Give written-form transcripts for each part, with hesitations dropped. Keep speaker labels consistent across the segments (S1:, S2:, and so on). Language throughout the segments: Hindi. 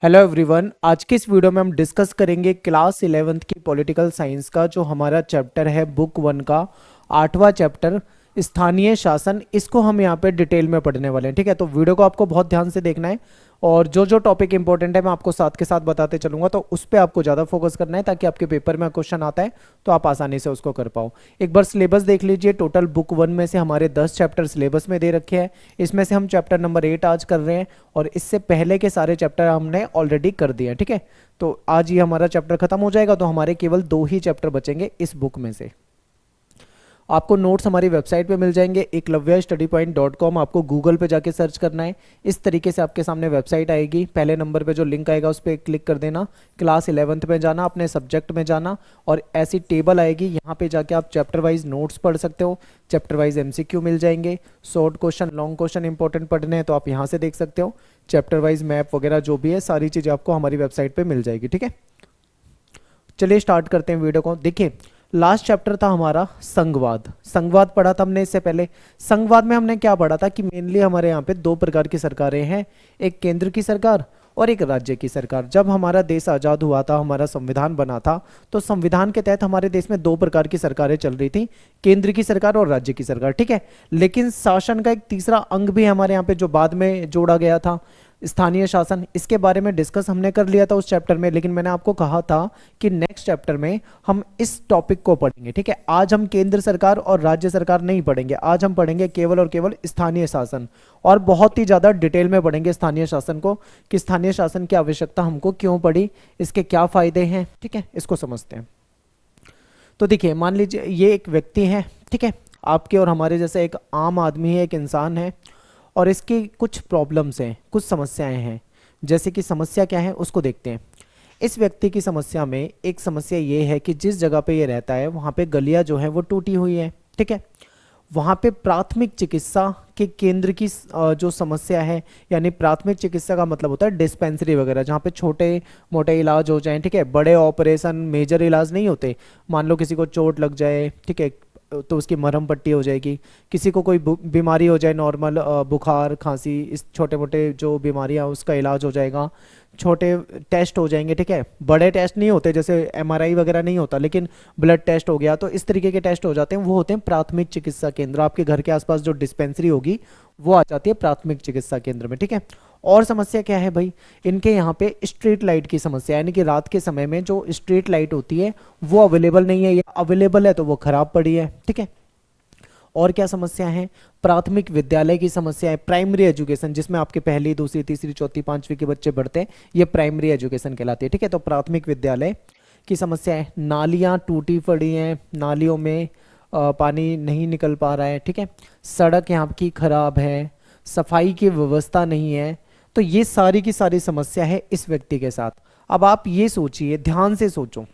S1: हेलो एवरीवन, आज की इस वीडियो में हम डिस्कस करेंगे क्लास 11th की पॉलिटिकल साइंस का जो हमारा चैप्टर है बुक 1 का 8वां चैप्टर स्थानीय शासन। इसको हम यहाँ पे डिटेल में पढ़ने वाले हैं। ठीक है, तो वीडियो को आपको बहुत ध्यान से देखना है और जो जो टॉपिक इंपॉर्टेंट है मैं आपको साथ के साथ बताते चलूंगा, तो उस पर आपको ज़्यादा फोकस करना है ताकि आपके पेपर में क्वेश्चन आता है तो आप आसानी से उसको कर पाओ। एक बार सिलेबस देख लीजिए। टोटल बुक 1 में से हमारे 10 चैप्टर सिलेबस में दे रखे हैं। इसमें से हम चैप्टर नंबर 8 आज कर रहे हैं और इससे पहले के सारे चैप्टर हमने ऑलरेडी कर दिए हैं। ठीक है, तो आज ये हमारा चैप्टर खत्म हो जाएगा तो हमारे केवल 2 ही चैप्टर बचेंगे इस बुक में से। आपको नोट्स हमारी वेबसाइट पे मिल जाएंगे eklavyastudypoint.com। आपको गूगल पे जाके सर्च करना है। इस तरीके से आपके सामने वेबसाइट आएगी। पहले नंबर पे जो लिंक आएगा उस पर क्लिक कर देना, क्लास 11th में जाना, अपने सब्जेक्ट में जाना और ऐसी टेबल आएगी। यहाँ पे जाके आप चैप्टर वाइज नोट्स पढ़ सकते हो। चैप्टर वाइज MCQ मिल जाएंगे। Short question, long question important पढ़ने हैं तो आप यहाँ से देख सकते हो। चैप्टर वाइज मैप वगैरह जो भी है सारी चीज़ें आपको हमारी वेबसाइट पर मिल जाएगी। ठीक है, चलिए स्टार्ट करते हैं वीडियो को। देखिए, लास्ट चैप्टर था हमारा संघवाद। संघवाद पढ़ा था हमने इससे पहले। संघवाद में हमने क्या पढ़ा था कि मेनली हमारे यहाँ पे 2 प्रकार की सरकारें हैं, एक केंद्र की सरकार और एक राज्य की सरकार। जब हमारा देश आज़ाद हुआ था, हमारा संविधान बना था, तो संविधान के तहत हमारे देश में 2 प्रकार की सरकारें चल रही थी, केंद्र की सरकार और राज्य की सरकार। ठीक है, लेकिन शासन का एक तीसरा अंग भी हमारे यहाँ पे जो बाद में जोड़ा गया था, स्थानीय शासन। इसके बारे में डिस्कस हमने कर लिया था उस चैप्टर में, लेकिन मैंने आपको कहा था कि नेक्स्ट चैप्टर में हम इस टॉपिक को पढ़ेंगे। ठीक है, आज हम केंद्र सरकार और राज्य सरकार नहीं पढ़ेंगे। आज हम पढ़ेंगे केवल और केवल स्थानीय शासन और बहुत ही ज़्यादा डिटेल में पढ़ेंगे स्थानीय शासन को, कि स्थानीय शासन की आवश्यकता हमको क्यों पड़ी, इसके क्या फ़ायदे हैं। ठीक है, इसको समझते हैं। तो देखिए, मान लीजिए ये एक व्यक्ति है। ठीक है, आपके और हमारे जैसे एक आम आदमी है, एक इंसान है और इसकी कुछ प्रॉब्लम्स हैं, कुछ समस्याएं हैं। जैसे कि समस्या क्या है उसको देखते हैं। इस व्यक्ति की समस्या में एक समस्या ये है कि जिस जगह पे ये रहता है वहाँ पे गलियाँ जो है वो टूटी हुई है। ठीक है, वहाँ पे प्राथमिक चिकित्सा के केंद्र की जो समस्या है, यानी प्राथमिक चिकित्सा का मतलब होता है डिस्पेंसरी वगैरह, जहाँ पे छोटे मोटे इलाज हो जाएं। ठीक है, बड़े ऑपरेशन, मेजर इलाज नहीं होते। मान लो किसी को चोट लग जाए, ठीक है, तो उसकी मरहम पट्टी हो जाएगी। किसी को कोई बीमारी हो जाए, नॉर्मल बुखार खांसी, इस छोटे मोटे जो बीमारियां उसका इलाज हो जाएगा। छोटे टेस्ट हो जाएंगे। ठीक है, बड़े टेस्ट नहीं होते, जैसे MRI वगैरह नहीं होता, लेकिन ब्लड टेस्ट हो गया, तो इस तरीके के टेस्ट हो जाते हैं, वो होते हैं प्राथमिक चिकित्सा केंद्र। आपके घर के आसपास जो डिस्पेंसरी होगी वो आ जाती है प्राथमिक चिकित्सा केंद्र में। ठीक है, और समस्या क्या है भाई, इनके यहाँ पे स्ट्रीट लाइट की समस्या, यानी कि रात के समय में जो स्ट्रीट लाइट होती है वो अवेलेबल नहीं है, या अवेलेबल है तो वो खराब पड़ी है। ठीक है, और क्या समस्या है, प्राथमिक विद्यालय की समस्या है, प्राइमरी एजुकेशन, जिसमें आपके पहली, दूसरी, तीसरी, चौथी, 5वीं के बच्चे पढ़ते हैं, ये प्राइमरी एजुकेशन कहलाती है। ठीक है, तो प्राथमिक विद्यालय की समस्या है। नालियाँ टूटी पड़ी हैं, नालियों में पानी नहीं निकल पा रहा है। ठीक है, सड़क यहाँ की खराब है, सफाई की व्यवस्था नहीं है। तो ये सारी की सारी समस्या है इस व्यक्ति के साथ। अब आप ये सोचिए, ध्यान से सोचो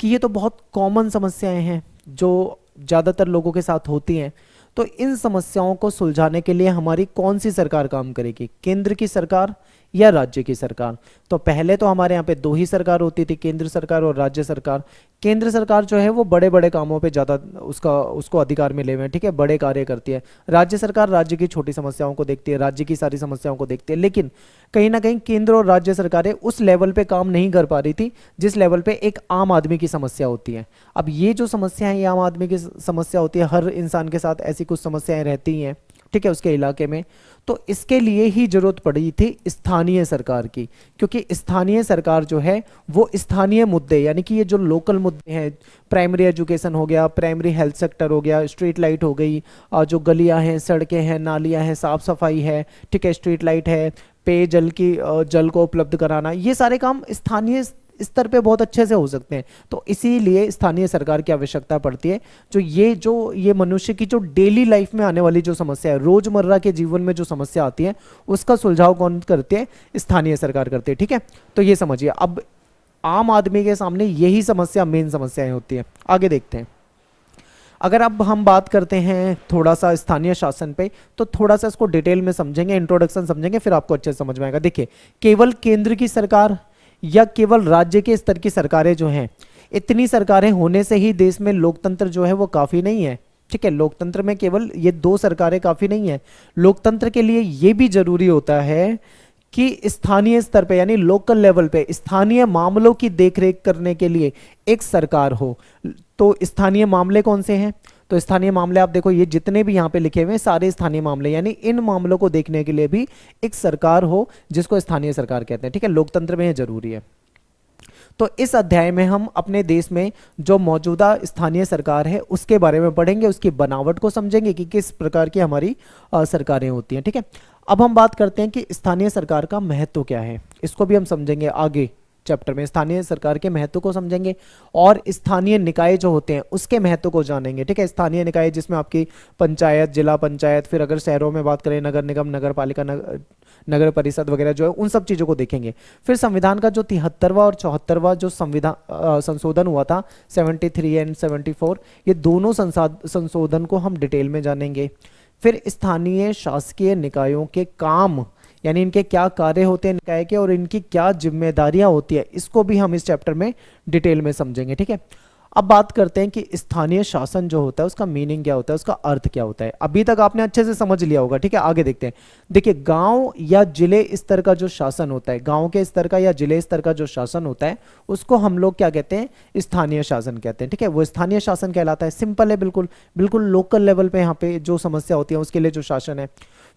S1: कि ये तो बहुत कॉमन समस्याएं हैं जो ज़्यादातर लोगों के साथ होती हैं। तो इन समस्याओं को सुलझाने के लिए हमारी कौन सी सरकार काम करेगी, केंद्र की सरकार या राज्य की सरकार? तो पहले तो हमारे यहाँ पे 2 ही सरकार होती थी, केंद्र सरकार और राज्य सरकार। केंद्र सरकार जो है वो बड़े बड़े कामों पे ज़्यादा उसको अधिकार मिले हुए हैं। ठीक है, बड़े कार्य करती है। राज्य सरकार राज्य की छोटी समस्याओं को देखती है, राज्य की सारी समस्याओं को देखती है। लेकिन कहीं ना कहीं केंद्र और राज्य सरकारें उस लेवल पे काम नहीं कर पा रही थी जिस लेवल पे एक आम आदमी की समस्या होती है। अब ये जो समस्या है ये आम आदमी की समस्या होती है, हर इंसान के साथ ऐसी कुछ समस्याएं रहती हैं। ठीक है, उसके इलाके में। तो इसके लिए ही जरूरत पड़ी थी स्थानीय सरकार की, क्योंकि स्थानीय सरकार जो है वो स्थानीय मुद्दे, यानी कि ये जो लोकल मुद्दे हैं, प्राइमरी एजुकेशन हो गया, प्राइमरी हेल्थ सेक्टर हो गया, स्ट्रीट लाइट हो गई, जो गलियां हैं, सड़कें हैं, नालियां हैं, साफ सफाई है, ठीक है, स्ट्रीट लाइट है, पेयजल की जल को उपलब्ध कराना, ये सारे काम स्थानीय स्तर पे बहुत अच्छे से हो सकते हैं। तो इसीलिए स्थानीय सरकार की आवश्यकता पड़ती है। जो ये मनुष्य की जो डेली लाइफ में आने वाली जो समस्या है, रोजमर्रा के जीवन में जो समस्या आती है, उसका सुलझाव कौन करते हैं? स्थानीय सरकार करती है। ठीक है, तो ये समझिए। अब आम आदमी के सामने यही समस्या, मेन समस्याएं होती है। आगे देखते हैं। अगर अब हम बात करते हैं थोड़ा सा स्थानीय शासन पे, तो थोड़ा सा इसको डिटेल में समझेंगे, इंट्रोडक्शन समझेंगे, फिर आपको अच्छे से समझ में आएगा। देखिए, केवल केंद्र की सरकार या केवल राज्य के स्तर की सरकारें जो हैं, इतनी सरकारें होने से ही देश में लोकतंत्र जो है वो काफ़ी नहीं है। ठीक है, लोकतंत्र में केवल ये 2 सरकारें काफ़ी नहीं है। लोकतंत्र के लिए ये भी जरूरी होता है कि स्थानीय स्तर पे यानी लोकल लेवल पे स्थानीय मामलों की देखरेख करने के लिए एक सरकार हो। तो स्थानीय मामले कौन से हैं? तो स्थानीय मामले आप देखो, ये जितने भी यहाँ पे लिखे हुए हैं सारे स्थानीय मामले, यानी इन मामलों को देखने के लिए भी एक सरकार हो, जिसको स्थानीय सरकार कहते हैं। ठीक है, लोकतंत्र में ये जरूरी है। तो इस अध्याय में हम अपने देश में जो मौजूदा स्थानीय सरकार है उसके बारे में पढ़ेंगे, उसकी बनावट को समझेंगे कि किस प्रकार की हमारी सरकारें होती हैं। ठीक है, अब हम बात करते हैं कि स्थानीय सरकार का महत्व क्या है, इसको भी हम समझेंगे आगे चैप्टर में। स्थानीय सरकार के महत्व को समझेंगे और स्थानीय निकाय जो होते हैं उसके महत्व को जानेंगे। ठीक है, स्थानीय निकाय जिसमें आपकी पंचायत, जिला पंचायत, फिर अगर शहरों में बात करें नगर निगम, नगर पालिका, नगर परिषद वगैरह जो है, उन सब चीज़ों को देखेंगे। फिर संविधान का जो 73वां और 74वां जो संविधान संशोधन हुआ था 73 एंड 74, ये दोनों संशोधन को हम डिटेल में जानेंगे। फिर स्थानीय शासकीय निकायों के काम, यानी इनके क्या कार्य होते हैं निकाय के और इनकी क्या जिम्मेदारियां होती है, इसको भी हम इस चैप्टर में डिटेल में समझेंगे। ठीक है, अब बात करते हैं कि स्थानीय शासन जो होता है उसका मीनिंग क्या होता है, उसका अर्थ क्या होता है। अभी तक आपने अच्छे से समझ लिया होगा। ठीक है, आगे देखते हैं। देखिए, गांव या जिले स्तर का जो शासन होता है, गांव के स्तर का या जिले स्तर का जो शासन होता है उसको हम लोग क्या कहते हैं? स्थानीय शासन कहते हैं। ठीक है, वो स्थानीय शासन कहलाता है। सिंपल है, बिल्कुल बिल्कुल लोकल लेवल पे यहाँ पे जो समस्या होती है उसके लिए जो शासन है।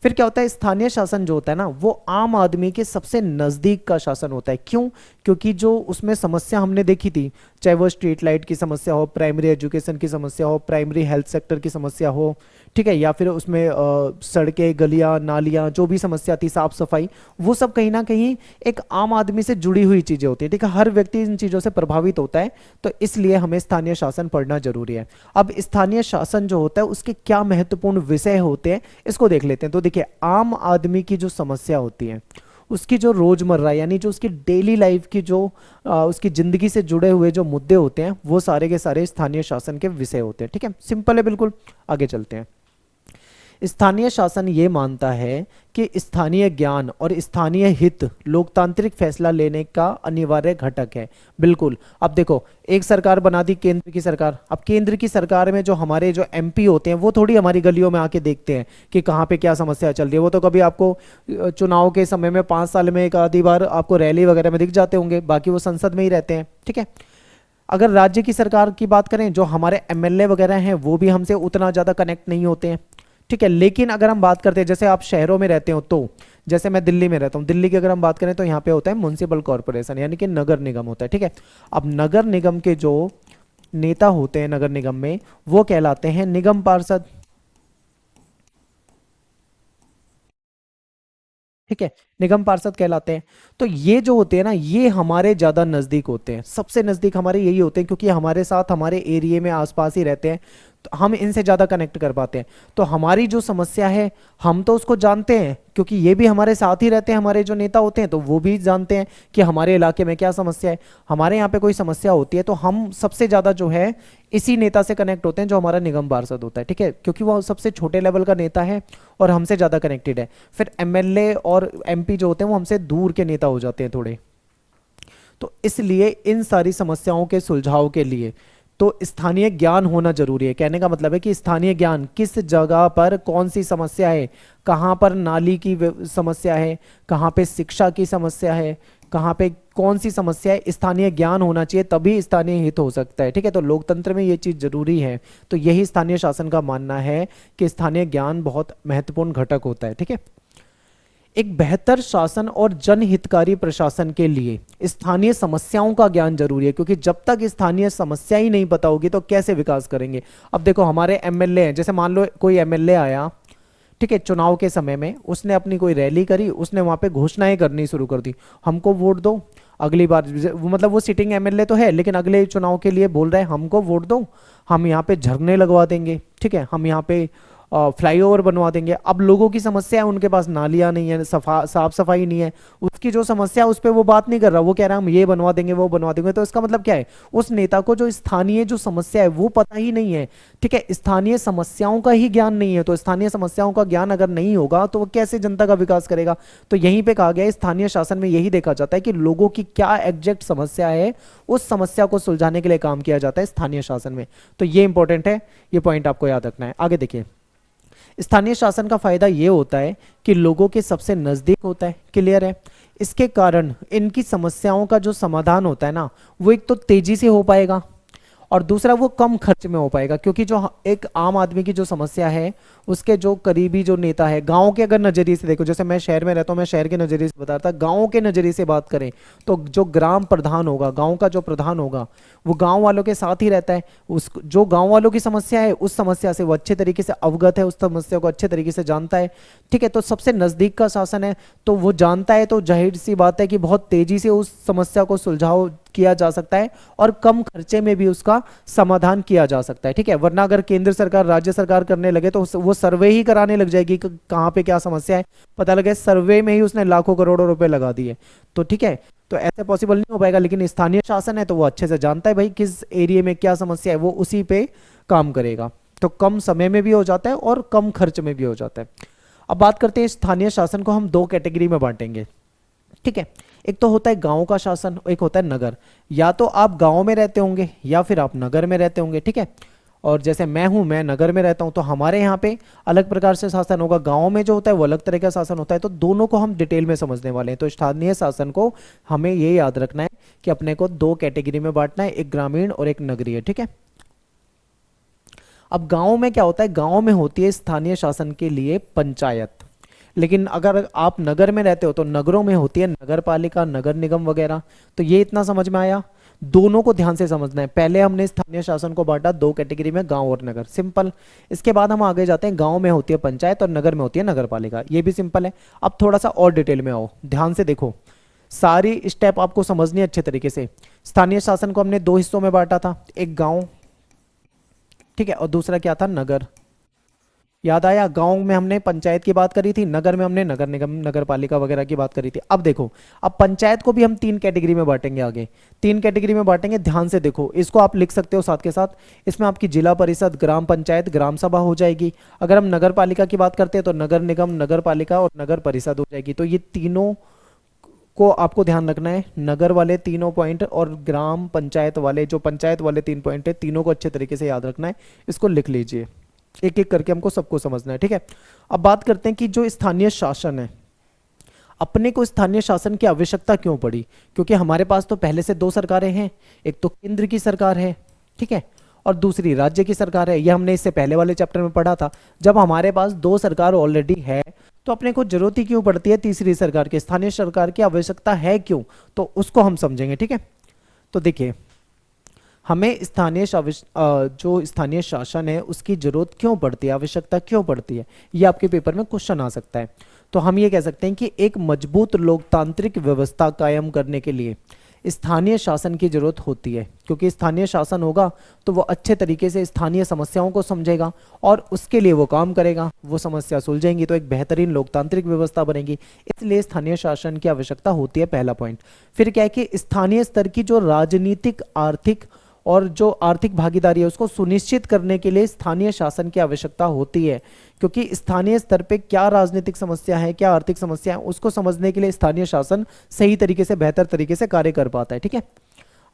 S1: फिर क्या होता है? स्थानीय शासन जो होता है ना, वो आम आदमी के सबसे नजदीक का शासन होता है। क्यों? क्योंकि जो उसमें समस्या हमने देखी थी, चाहे वो स्ट्रीट लाइट की समस्या हो, प्राइमरी एजुकेशन की समस्या हो, प्राइमरी हेल्थ सेक्टर की समस्या हो, ठीक है, या फिर उसमें सड़कें, गलियां, नालियां, जो भी समस्या थी, साफ सफाई, वो सब कहीं ना कहीं एक आम आदमी से जुड़ी हुई चीजें होती है। ठीक है, हर व्यक्ति इन चीजों से प्रभावित होता है, तो इसलिए हमें स्थानीय शासन पढ़ना जरूरी है। अब स्थानीय शासन जो होता है उसके क्या महत्वपूर्ण विषय होते हैं इसको देख लेते हैं। तो देखिए, आम आदमी की जो समस्या होती है, उसकी जो रोजमर्रा यानी जो उसकी डेली लाइफ की जो उसकी जिंदगी से जुड़े हुए जो मुद्दे होते हैं, वो सारे के सारे स्थानीय शासन के विषय होते हैं। ठीक है, सिंपल है बिल्कुल। आगे चलते हैं। स्थानीय शासन ये मानता है कि स्थानीय ज्ञान और स्थानीय हित लोकतांत्रिक फैसला लेने का अनिवार्य घटक है। बिल्कुल। अब देखो, एक सरकार बना दी केंद्र की सरकार। अब केंद्र की सरकार में जो हमारे जो एमपी होते हैं वो थोड़ी हमारी गलियों में आके देखते हैं कि कहाँ पे क्या समस्या चल रही है। वो तो कभी आपको चुनाव के समय में 5 साल में एक आधी बार आपको रैली वगैरह में दिख जाते होंगे, बाकी वो संसद में ही रहते हैं। ठीक है, अगर राज्य की सरकार की बात करें, जो हमारे एमएलए वगैरह हैं वो भी हमसे उतना ज़्यादा कनेक्ट नहीं होते हैं। ठीक है, लेकिन अगर हम बात करते हैं, जैसे आप शहरों में रहते हो, तो जैसे मैं दिल्ली में रहता हूँ, दिल्ली की अगर हम बात करें तो यहाँ पे होता है म्युनिसिपल कॉर्पोरेशन, यानी कि नगर निगम होता है। ठीक है, अब नगर निगम के जो नेता होते हैं नगर निगम में, वो कहलाते हैं निगम पार्षद। ठीक है, निगम पार्षद कहलाते हैं। तो ये जो होते हैं ना, ये हमारे ज्यादा नजदीक होते हैं, सबसे नजदीक हमारे यही होते हैं, क्योंकि हमारे साथ हमारे एरिया में आसपास ही रहते हैं, तो हम इनसे ज्यादा कनेक्ट कर पाते हैं। तो हमारी जो समस्या है हम तो उसको जानते हैं, क्योंकि ये भी हमारे साथ ही रहते हैं, हमारे जो नेता होते हैं तो वो भी जानते हैं कि हमारे इलाके में क्या समस्या है। हमारे यहाँ पे कोई समस्या होती है तो हम सबसे ज्यादा जो है इसी नेता से कनेक्ट होते हैं, जो हमारा निगम पार्षद होता है। ठीक है, क्योंकि वो सबसे छोटे लेवल का नेता है और हमसे ज्यादा कनेक्टेड है। फिर एमएलए और एमपी जो होते हैं वो हमसे दूर के नेता हो जाते हैं थोड़े। तो इसलिए इन सारी समस्याओं के सुलझाव के लिए तो स्थानीय ज्ञान होना जरूरी है। कहने का मतलब है कि स्थानीय ज्ञान, किस जगह पर कौन सी समस्या है, कहाँ पर नाली की समस्या है, कहाँ पे शिक्षा की समस्या है, कहाँ पे कौन सी समस्या है, स्थानीय ज्ञान होना चाहिए, तभी स्थानीय हित हो सकता है। ठीक है, तो लोकतंत्र में ये चीज़ जरूरी है। तो यही स्थानीय शासन का मानना है कि स्थानीय ज्ञान बहुत महत्वपूर्ण घटक होता है। ठीक है, एक बेहतर शासन और जनहितकारी प्रशासन के लिए स्थानीय समस्याओं का ज्ञान जरूरी है, क्योंकि जब तक स्थानीय समस्या ही नहीं पता होगी तो कैसे विकास करेंगे। अब देखो, हमारे एमएलए हैं, जैसे मान लो कोई एमएलए आया, ठीक है, चुनाव के समय में उसने अपनी कोई रैली करी, उसने वहां पे घोषणाएं करनी शुरू कर दी, हमको वोट दो अगली बार। मतलब वो सिटिंग एमएलए तो है, लेकिन अगले चुनाव के लिए बोल रहे हैं हमको वोट दो, हम यहाँ पे झरने लगवा देंगे, ठीक है, हम यहाँ पे फ्लाईओवर बनवा देंगे। अब लोगों की समस्या है, उनके पास नालियां नहीं है, साफ सफाई नहीं है, उसकी जो समस्या है उस पर वो बात नहीं कर रहा, वो कह रहा है हम ये बनवा देंगे वो बनवा देंगे। तो इसका मतलब क्या है, उस नेता को जो स्थानीय जो समस्या है वो पता ही नहीं है। ठीक है, स्थानीय समस्याओं का ही ज्ञान नहीं है। तो स्थानीय समस्याओं का ज्ञान अगर नहीं होगा तो वो कैसे जनता का विकास करेगा। तो यहीं पे कहा गया है, स्थानीय शासन में यही देखा जाता है कि लोगों की क्या एग्जैक्ट समस्या है, उस समस्या को सुलझाने के लिए काम किया जाता है स्थानीय शासन में। तो ये इंपॉर्टेंट है, ये पॉइंट आपको याद रखना है। आगे देखिए, स्थानीय शासन का फायदा ये होता है कि लोगों के सबसे नजदीक होता है, क्लियर है। इसके कारण इनकी समस्याओं का जो समाधान होता है ना, वो एक तो तेजी से हो पाएगा और दूसरा वो कम खर्च में हो पाएगा, क्योंकि जो एक आम आदमी की जो समस्या है, उसके जो करीबी जो नेता है, गांव के अगर नजरिए से देखो, जैसे मैं शहर में रहता हूँ, मैं शहर के नजरिए से बता रहा था, गांव के नजरिए से बात करें तो जो ग्राम प्रधान होगा, गांव का जो प्रधान होगा, वो गांव वालों के साथ ही रहता है। उस जो गांव वालों की समस्या है, उस समस्या से वो अच्छे तरीके से अवगत है, उस समस्या को अच्छे तरीके से जानता है, ठीक है। तो सबसे नजदीक का शासन है, तो वो जानता है, तो जाहिर सी बात है कि बहुत तेजी से उस समस्या को सुलझाव किया जा सकता है और कम खर्चे में भी उसका समाधान किया जा सकता है, ठीक है। वरना अगर केंद्र सरकार, राज्य सरकार करने लगे तो वो सर्वे ही कराने लग जाएगी कि कहाँ पे क्या समस्या है, पता लगे सर्वे में ही उसने लाखों करोड़ों रुपए लगा दिए, तो ठीक है। तो ऐसे पॉसिबल नहीं हो पाएगा। लेकिन स्थानीय शासन है तो वो अच्छे से जानता है भाई किस एरिया में क्या समस्या है, वो उसी पे काम करेगा, तो कम समय में भी हो जाता है और कम खर्च में भी हो जाता है। अब बात करते हैं स्थानीय शासन को हम दो कैटेगरी में बांटेंगे, ठीक है। एक तो होता है गांव का शासन, एक होता है नगर। या तो आप गांव में रहते होंगे या फिर आप नगर में रहते होंगे, ठीक है। और जैसे मैं हूं, मैं नगर में रहता हूं, तो हमारे यहाँ पे अलग प्रकार से शासन होगा। गांव में जो होता है वो अलग तरह का शासन होता है। तो दोनों को हम डिटेल में समझने वाले हैं। तो स्थानीय शासन को हमें ये याद रखना है कि अपने को दो कैटेगरी में बांटना है, एक ग्रामीण और एक नगरीय, ठीक है। अब गांव में क्या होता है, गांव में होती है स्थानीय शासन के लिए पंचायत। लेकिन अगर आप नगर में रहते हो तो नगरों में होती है नगर पालिका, नगर निगम वगैरह। तो ये इतना समझ में आया। दोनों को ध्यान से समझना है। पहले हमने स्थानीय शासन को बांटा दो कैटेगरी में, गांव और नगर, सिंपल। इसके बाद हम आगे जाते हैं, गांव में होती है पंचायत और नगर में होती है नगर पालिका, ये भी सिंपल है। अब थोड़ा सा और डिटेल में आओ, ध्यान से देखो, सारी स्टेप आपको समझनी है अच्छे तरीके से। स्थानीय शासन को हमने दो हिस्सों में बांटा था, एक गांव, ठीक है, और दूसरा क्या था, नगर। याद आया, गांव में हमने पंचायत की बात करी थी, नगर में हमने नगर निगम, नगर पालिका वगैरह की बात करी थी। अब देखो, अब पंचायत को भी हम तीन कैटेगरी में बांटेंगे, आगे तीन कैटेगरी में बांटेंगे। ध्यान से देखो, इसको आप लिख सकते हो साथ के साथ। इसमें आपकी जिला परिषद, ग्राम पंचायत, ग्राम सभा हो जाएगी। अगर हम नगर पालिका की बात करते हैं तो नगर निगम, नगर पालिका और नगर परिषद हो जाएगी। तो ये तीनों को आपको ध्यान रखना है, नगर वाले तीनों पॉइंट और ग्राम पंचायत वाले, जो पंचायत वाले तीन पॉइंट है, तीनों को अच्छे तरीके से याद रखना है। इसको लिख लीजिए, एक एक करके हमको सबको समझना है, ठीक है। अब बात करते हैं कि जो स्थानीय शासन है, अपने को स्थानीय शासन की आवश्यकता क्यों पड़ी। क्योंकि हमारे पास तो पहले से दो सरकारें हैं, एक तो केंद्र की सरकार है, ठीक है, और दूसरी राज्य की सरकार है। यह हमने इससे पहले वाले चैप्टर में पढ़ा था। जब हमारे पास दो सरकार ऑलरेडी है तो अपने को जरूरत ही क्यों पड़ती है तीसरी सरकार की, स्थानीय सरकार की आवश्यकता है क्यों, तो उसको हम समझेंगे, ठीक है। तो देखिए, हमें जो स्थानीय शासन है उसकी जरूरत क्यों पड़ती है, आवश्यकता क्यों पड़ती है, ये आपके पेपर में क्वेश्चन आ सकता है। तो हम ये कह सकते हैं कि एक मजबूत लोकतांत्रिक व्यवस्था कायम करने के लिए स्थानीय शासन की जरूरत होती है। क्योंकि स्थानीय शासन होगा तो वो अच्छे तरीके से स्थानीय समस्याओं को समझेगा और उसके लिए वो काम करेगा, वो समस्या सुलझेंगी तो एक बेहतरीन लोकतांत्रिक व्यवस्था बनेगी। इसलिए स्थानीय शासन की आवश्यकता होती है, पहला पॉइंट। फिर क्या है कि स्थानीय स्तर की जो राजनीतिक, आर्थिक और जो आर्थिक भागीदारी है उसको सुनिश्चित करने के लिए स्थानीय शासन की आवश्यकता होती है। क्योंकि स्थानीय स्तर पे क्या राजनीतिक समस्या है, क्या आर्थिक समस्या है, उसको समझने के लिए स्थानीय शासन सही तरीके से, बेहतर तरीके से कार्य कर पाता है, ठीक है।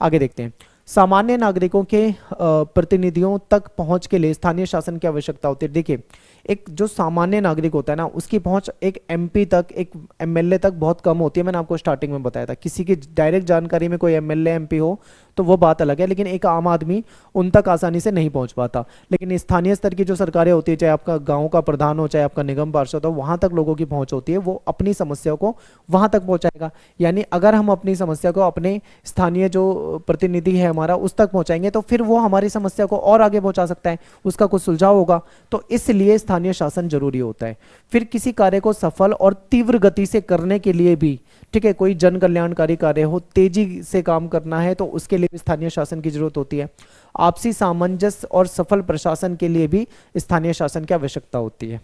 S1: आगे देखते हैं, सामान्य नागरिकों के प्रतिनिधियों तक पहुंच के लिए स्थानीय शासन की आवश्यकता होती है। देखिए, एक जो सामान्य नागरिक होता है ना, उसकी पहुंच एक एमपी तक, एक एमएलए तक बहुत कम होती है। मैंने आपको स्टार्टिंग में बताया था, किसी की डायरेक्ट जानकारी में कोई एमएलए एमपी हो तो वो बात अलग है, लेकिन एक आम आदमी उन तक आसानी से नहीं पहुंच पाता। लेकिन स्थानीय स्तर की जो सरकारें होती है, चाहे आपका गांव का प्रधान हो, चाहे आपका निगम पार्षद हो, वहां तक लोगों की पहुंच होती है, वो अपनी समस्या को वहां तक पहुंचाएगा। यानी अगर हम अपनी समस्या को अपने स्थानीय जो प्रतिनिधि है हमारा, उस तक पहुंचाएंगे तो फिर वो हमारी समस्या को और आगे पहुंचा सकता है, उसका कुछ सुलझाव होगा। तो इसलिए स्थानीय शासन जरूरी होता है। फिर किसी कार्य को सफल और तीव्र गति से करने के लिए भी, ठीक है, कोई जन कल्याणकारी कार्य हो, तेजी से काम करना है तो उसके लिए भी स्थानीय शासन की जरूरत होती है। आपसी सामंजस्य और सफल प्रशासन के लिए भी स्थानीय शासन की आवश्यकता होती है।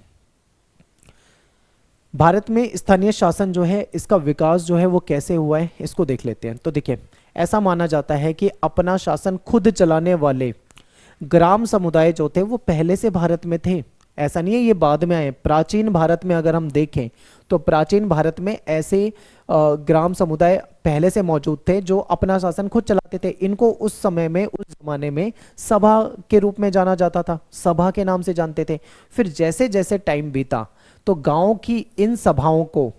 S1: भारत में स्थानीय शासन जो है, इसका विकास जो है वो कैसे हुआ है, इसको देख लेते हैं। तो देखिए, ऐसा माना जाता है कि अपना शासन खुद चलाने वाले ग्राम समुदाय जो थे वो पहले से भारत में थे। ऐसा नहीं है ये बाद में आए। प्राचीन भारत में अगर हम देखें तो प्राचीन भारत में ऐसे ग्राम समुदाय पहले से मौजूद थे जो अपना शासन खुद चलाते थे। इनको उस समय में, उस जमाने में सभा के रूप में जाना जाता था, सभा के नाम से जानते थे। फिर जैसे जैसे टाइम बीता तो गांव की इन सभाओं को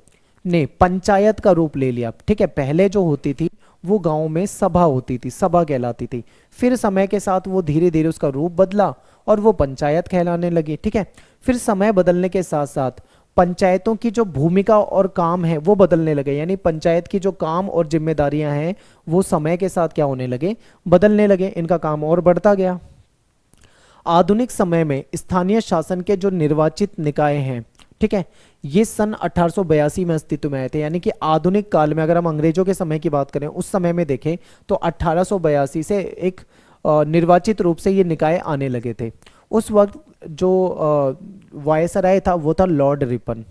S1: ने पंचायत का रूप ले लिया। ठीक है, पहले जो होती थी वो गांव में सभा होती थी, सभा कहलाती थी। फिर समय के साथ वो धीरे धीरे उसका रूप बदला और वो पंचायत कहलाने लगी। ठीक है, फिर समय बदलने के साथ साथ पंचायतों की जो भूमिका और काम है वो बदलने लगे, यानी पंचायत की जो काम और जिम्मेदारियां हैं वो समय के साथ क्या होने लगे, बदलने लगे, इनका काम और बढ़ता गया। आधुनिक समय में स्थानीय शासन के जो निर्वाचित निकाय हैं, ठीक है, ये सन 1882 में अस्तित्व में आए थे। यानी कि आधुनिक काल में, अगर हम अंग्रेजों के समय की बात करें, उस समय में देखें तो 1882 से एक निर्वाचित रूप से ये निकाय आने लगे थे। उस वक्त जो वायसराय था वो था लॉर्ड रिपन।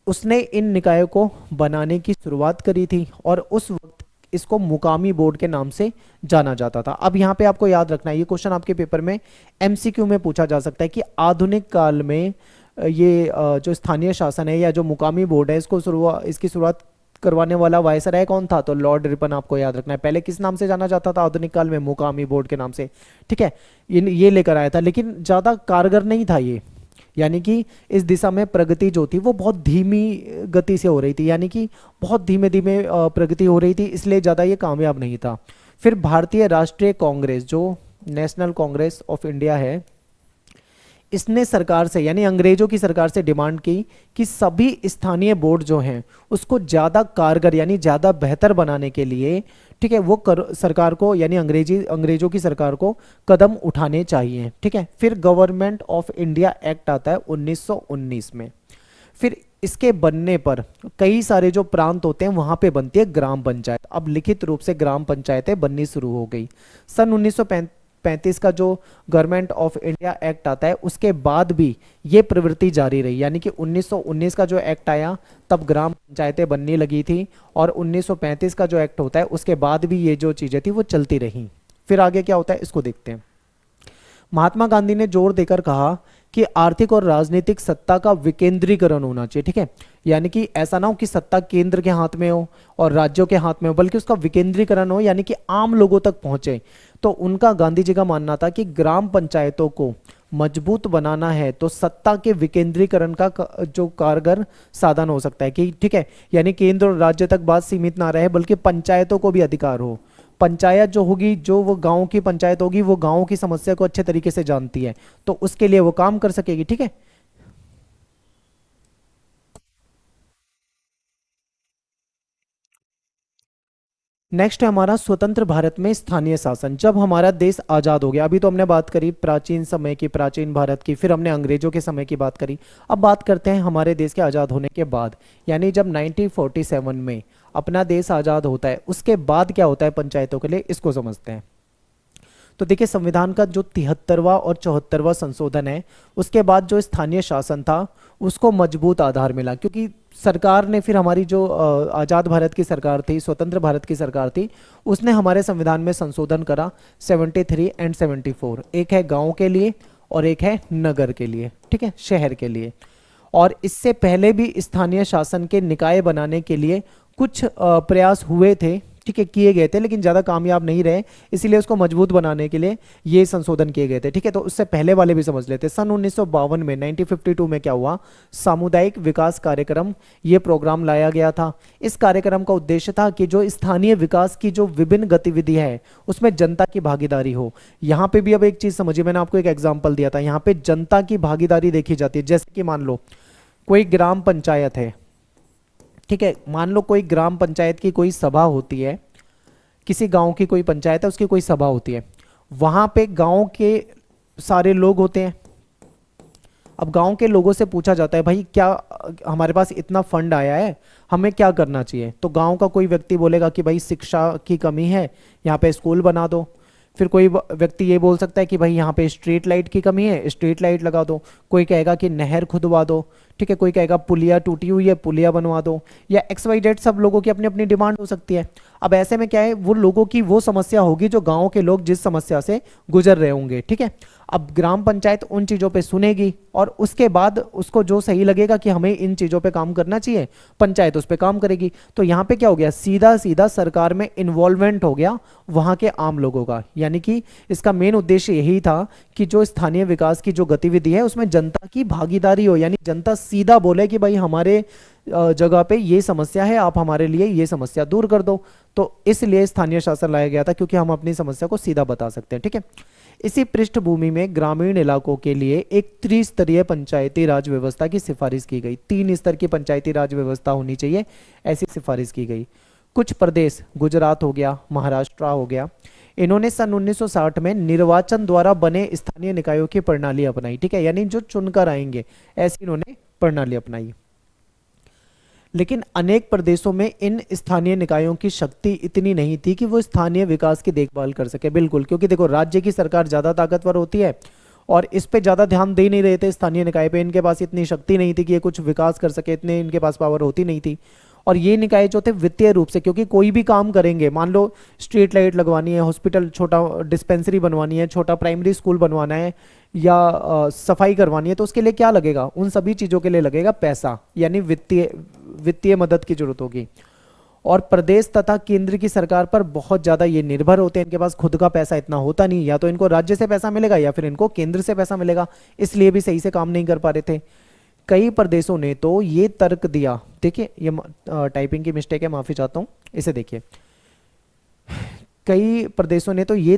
S1: उसने इन निकायों को बनाने की शुरुआत करी थी और उस वक्त इसको मुकामी बोर्ड के नाम से जाना जाता था। अब यहाँ पे आपको याद रखना है, ये क्वेश्चन आपके पेपर में एमसीक्यू में पूछा जा सकता है कि आधुनिक काल में ये जो स्थानीय शासन है या जो मुकामी बोर्ड है इसकी शुरुआत करवाने वाला वायसराय कौन था? तो लॉर्ड रिपन। आपको याद रखना है, पहले किस नाम से जाना जाता था आधुनिक काल में? मुकामी बोर्ड के नाम से। ठीक है, ये लेकर आया था, लेकिन ज़्यादा कारगर नहीं था ये। यानी कि इस दिशा में प्रगति जो थी वो बहुत धीमी गति से हो रही थी, यानी कि बहुत धीमे धीमे प्रगति हो रही थी, इसलिए ज़्यादा ये कामयाब नहीं था। फिर भारतीय राष्ट्रीय कांग्रेस, जो नेशनल कांग्रेस ऑफ इंडिया है, इसने सरकार से, यानी अंग्रेजों की सरकार से डिमांड की कि सभी स्थानीय बोर्ड जो हैं उसको ज़्यादा कारगर यानी ज़्यादा बेहतर बनाने के लिए, ठीक है, वो सरकार को, यानी अंग्रेजों की सरकार को कदम उठाने चाहिए। ठीक है, फिर गवर्नमेंट ऑफ इंडिया एक्ट आता है 1919 में। फिर इसके बनने पर कई सारे जो प्रांत होते हैं वहां पे बनती है ग्राम पंचायत। अब लिखित रूप से ग्राम पंचायतें बननी शुरू हो गई। सन 1935 का जो गवर्नमेंट ऑफ इंडिया एक्ट आता है उसके बाद भी ये प्रवृत्ति जारी रही, यानी कि 1919 का जो एक्ट आया तब ग्राम पंचायतें बनने लगी थी और 1935 का जो एक्ट होता है उसके बाद भी ये जो चीज़ें थी वो चलती रही। फिर आगे क्या होता है इसको देखते हैं। महात्मा गांधी ने जोर देकर कहा कि आर्थिक और राजनीतिक सत्ता का विकेंद्रीकरण होना चाहिए। ठीक है, यानी कि ऐसा ना हो कि सत्ता केंद्र के हाथ में हो और राज्यों के हाथ में हो, बल्कि उसका विकेंद्रीकरण हो, यानी कि आम लोगों तक पहुंचे। तो उनका, गांधी जी का मानना था कि ग्राम पंचायतों को मजबूत बनाना है तो सत्ता के विकेंद्रीकरण का जो कारगर साधन हो सकता है कि, ठीक है, यानी केंद्र और राज्य तक बात सीमित ना रहे बल्कि पंचायतों को भी अधिकार हो। पंचायत जो होगी, जो वो गांव की पंचायत होगी, वो गांव की समस्या को अच्छे तरीके से जानती है, तो उसके लिए वो काम कर सकेगी। ठीक है, नेक्स्ट है हमारा स्वतंत्र भारत में स्थानीय शासन। जब हमारा देश आज़ाद हो गया, अभी तो हमने बात करी प्राचीन समय की, प्राचीन भारत की, फिर हमने अंग्रेजों के समय की बात करी। अब बात करते हैं हमारे देश के आज़ाद होने के बाद, यानी जब 1947 में अपना देश आज़ाद होता है उसके बाद क्या होता है पंचायतों के लिए, इसको समझते हैं। तो देखिए, संविधान का जो 73वां और 74वां संशोधन है उसके बाद जो स्थानीय शासन था उसको मजबूत आधार मिला, क्योंकि सरकार ने, फिर हमारी जो आज़ाद भारत की सरकार थी, स्वतंत्र भारत की सरकार थी, उसने हमारे संविधान में संशोधन करा 73 एंड 74। एक है गांव के लिए और एक है नगर के लिए, ठीक है, शहर के लिए। और इससे पहले भी स्थानीय शासन के निकाय बनाने के लिए कुछ प्रयास हुए थे, ठीक है, किए गए थे, लेकिन ज़्यादा कामयाब नहीं रहे, इसीलिए उसको मजबूत बनाने के लिए ये संशोधन किए गए थे। ठीक है, तो उससे पहले वाले भी समझ लेते। सन 1952 में, 1952 में क्या हुआ, सामुदायिक विकास कार्यक्रम, ये प्रोग्राम लाया गया था। इस कार्यक्रम का उद्देश्य था कि जो स्थानीय विकास की जो विभिन्न गतिविधि है उसमें जनता की भागीदारी हो। यहाँ पे भी अब एक चीज़ समझिए, मैंने आपको एक एग्जाम्पल दिया था, यहाँ पे जनता की भागीदारी देखी जाती है। जैसे कि मान लो कोई ग्राम पंचायत है, ठीक है, मान लो कोई ग्राम पंचायत की कोई सभा होती है, किसी गांव की कोई पंचायत है उसकी कोई सभा होती है, वहां पे गांव के सारे लोग होते हैं। अब गांव के लोगों से पूछा जाता है, भाई क्या हमारे पास इतना फंड आया है, हमें क्या करना चाहिए? तो गांव का कोई व्यक्ति बोलेगा कि भाई शिक्षा की कमी है, यहाँ पे स्कूल बना दो। फिर कोई व्यक्ति ये बोल सकता है कि भाई यहाँ पे स्ट्रीट लाइट की कमी है, स्ट्रीट लाइट लगा दो। कोई कहेगा कि नहर खुदवा दो, ठीक है, कोई कहेगा पुलिया टूटी हुई है, पुलिया बनवा दो, या XYZ। सब लोगों की अपनी अपनी डिमांड हो सकती है। अब ऐसे में क्या है, वो लोगों की वो समस्या होगी जो गाँव के लोग जिस समस्या से गुजर रहे होंगे। ठीक है, अब ग्राम पंचायत उन चीज़ों पे सुनेगी और उसके बाद उसको जो सही लगेगा कि हमें इन चीज़ों पे काम करना चाहिए, पंचायत उस पे काम करेगी। तो यहाँ पे क्या हो गया, सीधा सीधा सरकार में इन्वॉल्वमेंट हो गया वहाँ के आम लोगों का। यानी कि इसका मेन उद्देश्य यही था कि जो स्थानीय विकास की जो गतिविधि है उसमें जनता की भागीदारी हो, यानी जनता सीधा बोले कि भाई हमारे जगह पे ये समस्या है, आप हमारे लिए ये समस्या दूर कर दो। तो इसलिए स्थानीय शासन लाया गया था, क्योंकि हम अपनी समस्या को सीधा बता सकते हैं। ठीक है, इसी पृष्ठभूमि में ग्रामीण इलाकों के लिए एक त्रिस्तरीय पंचायती राज व्यवस्था की सिफारिश की गई। 3 स्तर की पंचायती राज व्यवस्था होनी चाहिए, ऐसी सिफारिश की गई। कुछ प्रदेश, गुजरात हो गया, महाराष्ट्र हो गया, इन्होंने सन 1960 में निर्वाचन द्वारा बने स्थानीय निकायों की प्रणाली अपनाई। ठीक है, यानी जो चुनकर आएंगे ऐसी इन्होंने प्रणाली अपनाई। लेकिन अनेक प्रदेशों में इन स्थानीय निकायों की शक्ति इतनी नहीं थी कि वो स्थानीय विकास की देखभाल कर सके। बिल्कुल, क्योंकि देखो राज्य की सरकार ज़्यादा ताकतवर होती है और इस पे ज़्यादा ध्यान दे नहीं रहे थे स्थानीय निकाय पे, इनके पास इतनी शक्ति नहीं थी कि ये कुछ विकास कर सके, इतने इनके पास पावर होती नहीं थी। और ये निकाय जो थे वित्तीय रूप से, क्योंकि कोई भी काम करेंगे, मान लो स्ट्रीट लाइट लगवानी है, हॉस्पिटल, छोटा डिस्पेंसरी बनवानी है, छोटा प्राइमरी स्कूल बनवाना है, या सफाई करवानी है, तो उसके लिए क्या लगेगा, उन सभी चीज़ों के लिए लगेगा पैसा, यानी वित्तीय मदद की जरूरत होगी। और प्रदेश तथा केंद्र की सरकार पर बहुत ज़्यादा ये निर्भर होते हैं, इनके पास खुद का पैसा इतना होता नहीं, या तो इनको राज्य से पैसा मिलेगा या फिर इनको केंद्र से पैसा मिलेगा, इसलिए भी सही से काम नहीं कर पा रहे थे। कई प्रदेशों ने तो ये तर्क दिया, देखिए ये टाइपिंग की मिस्टेक है, माफ़ी चाहता हूँ, इसे देखिए। कई प्रदेशों ने तो ये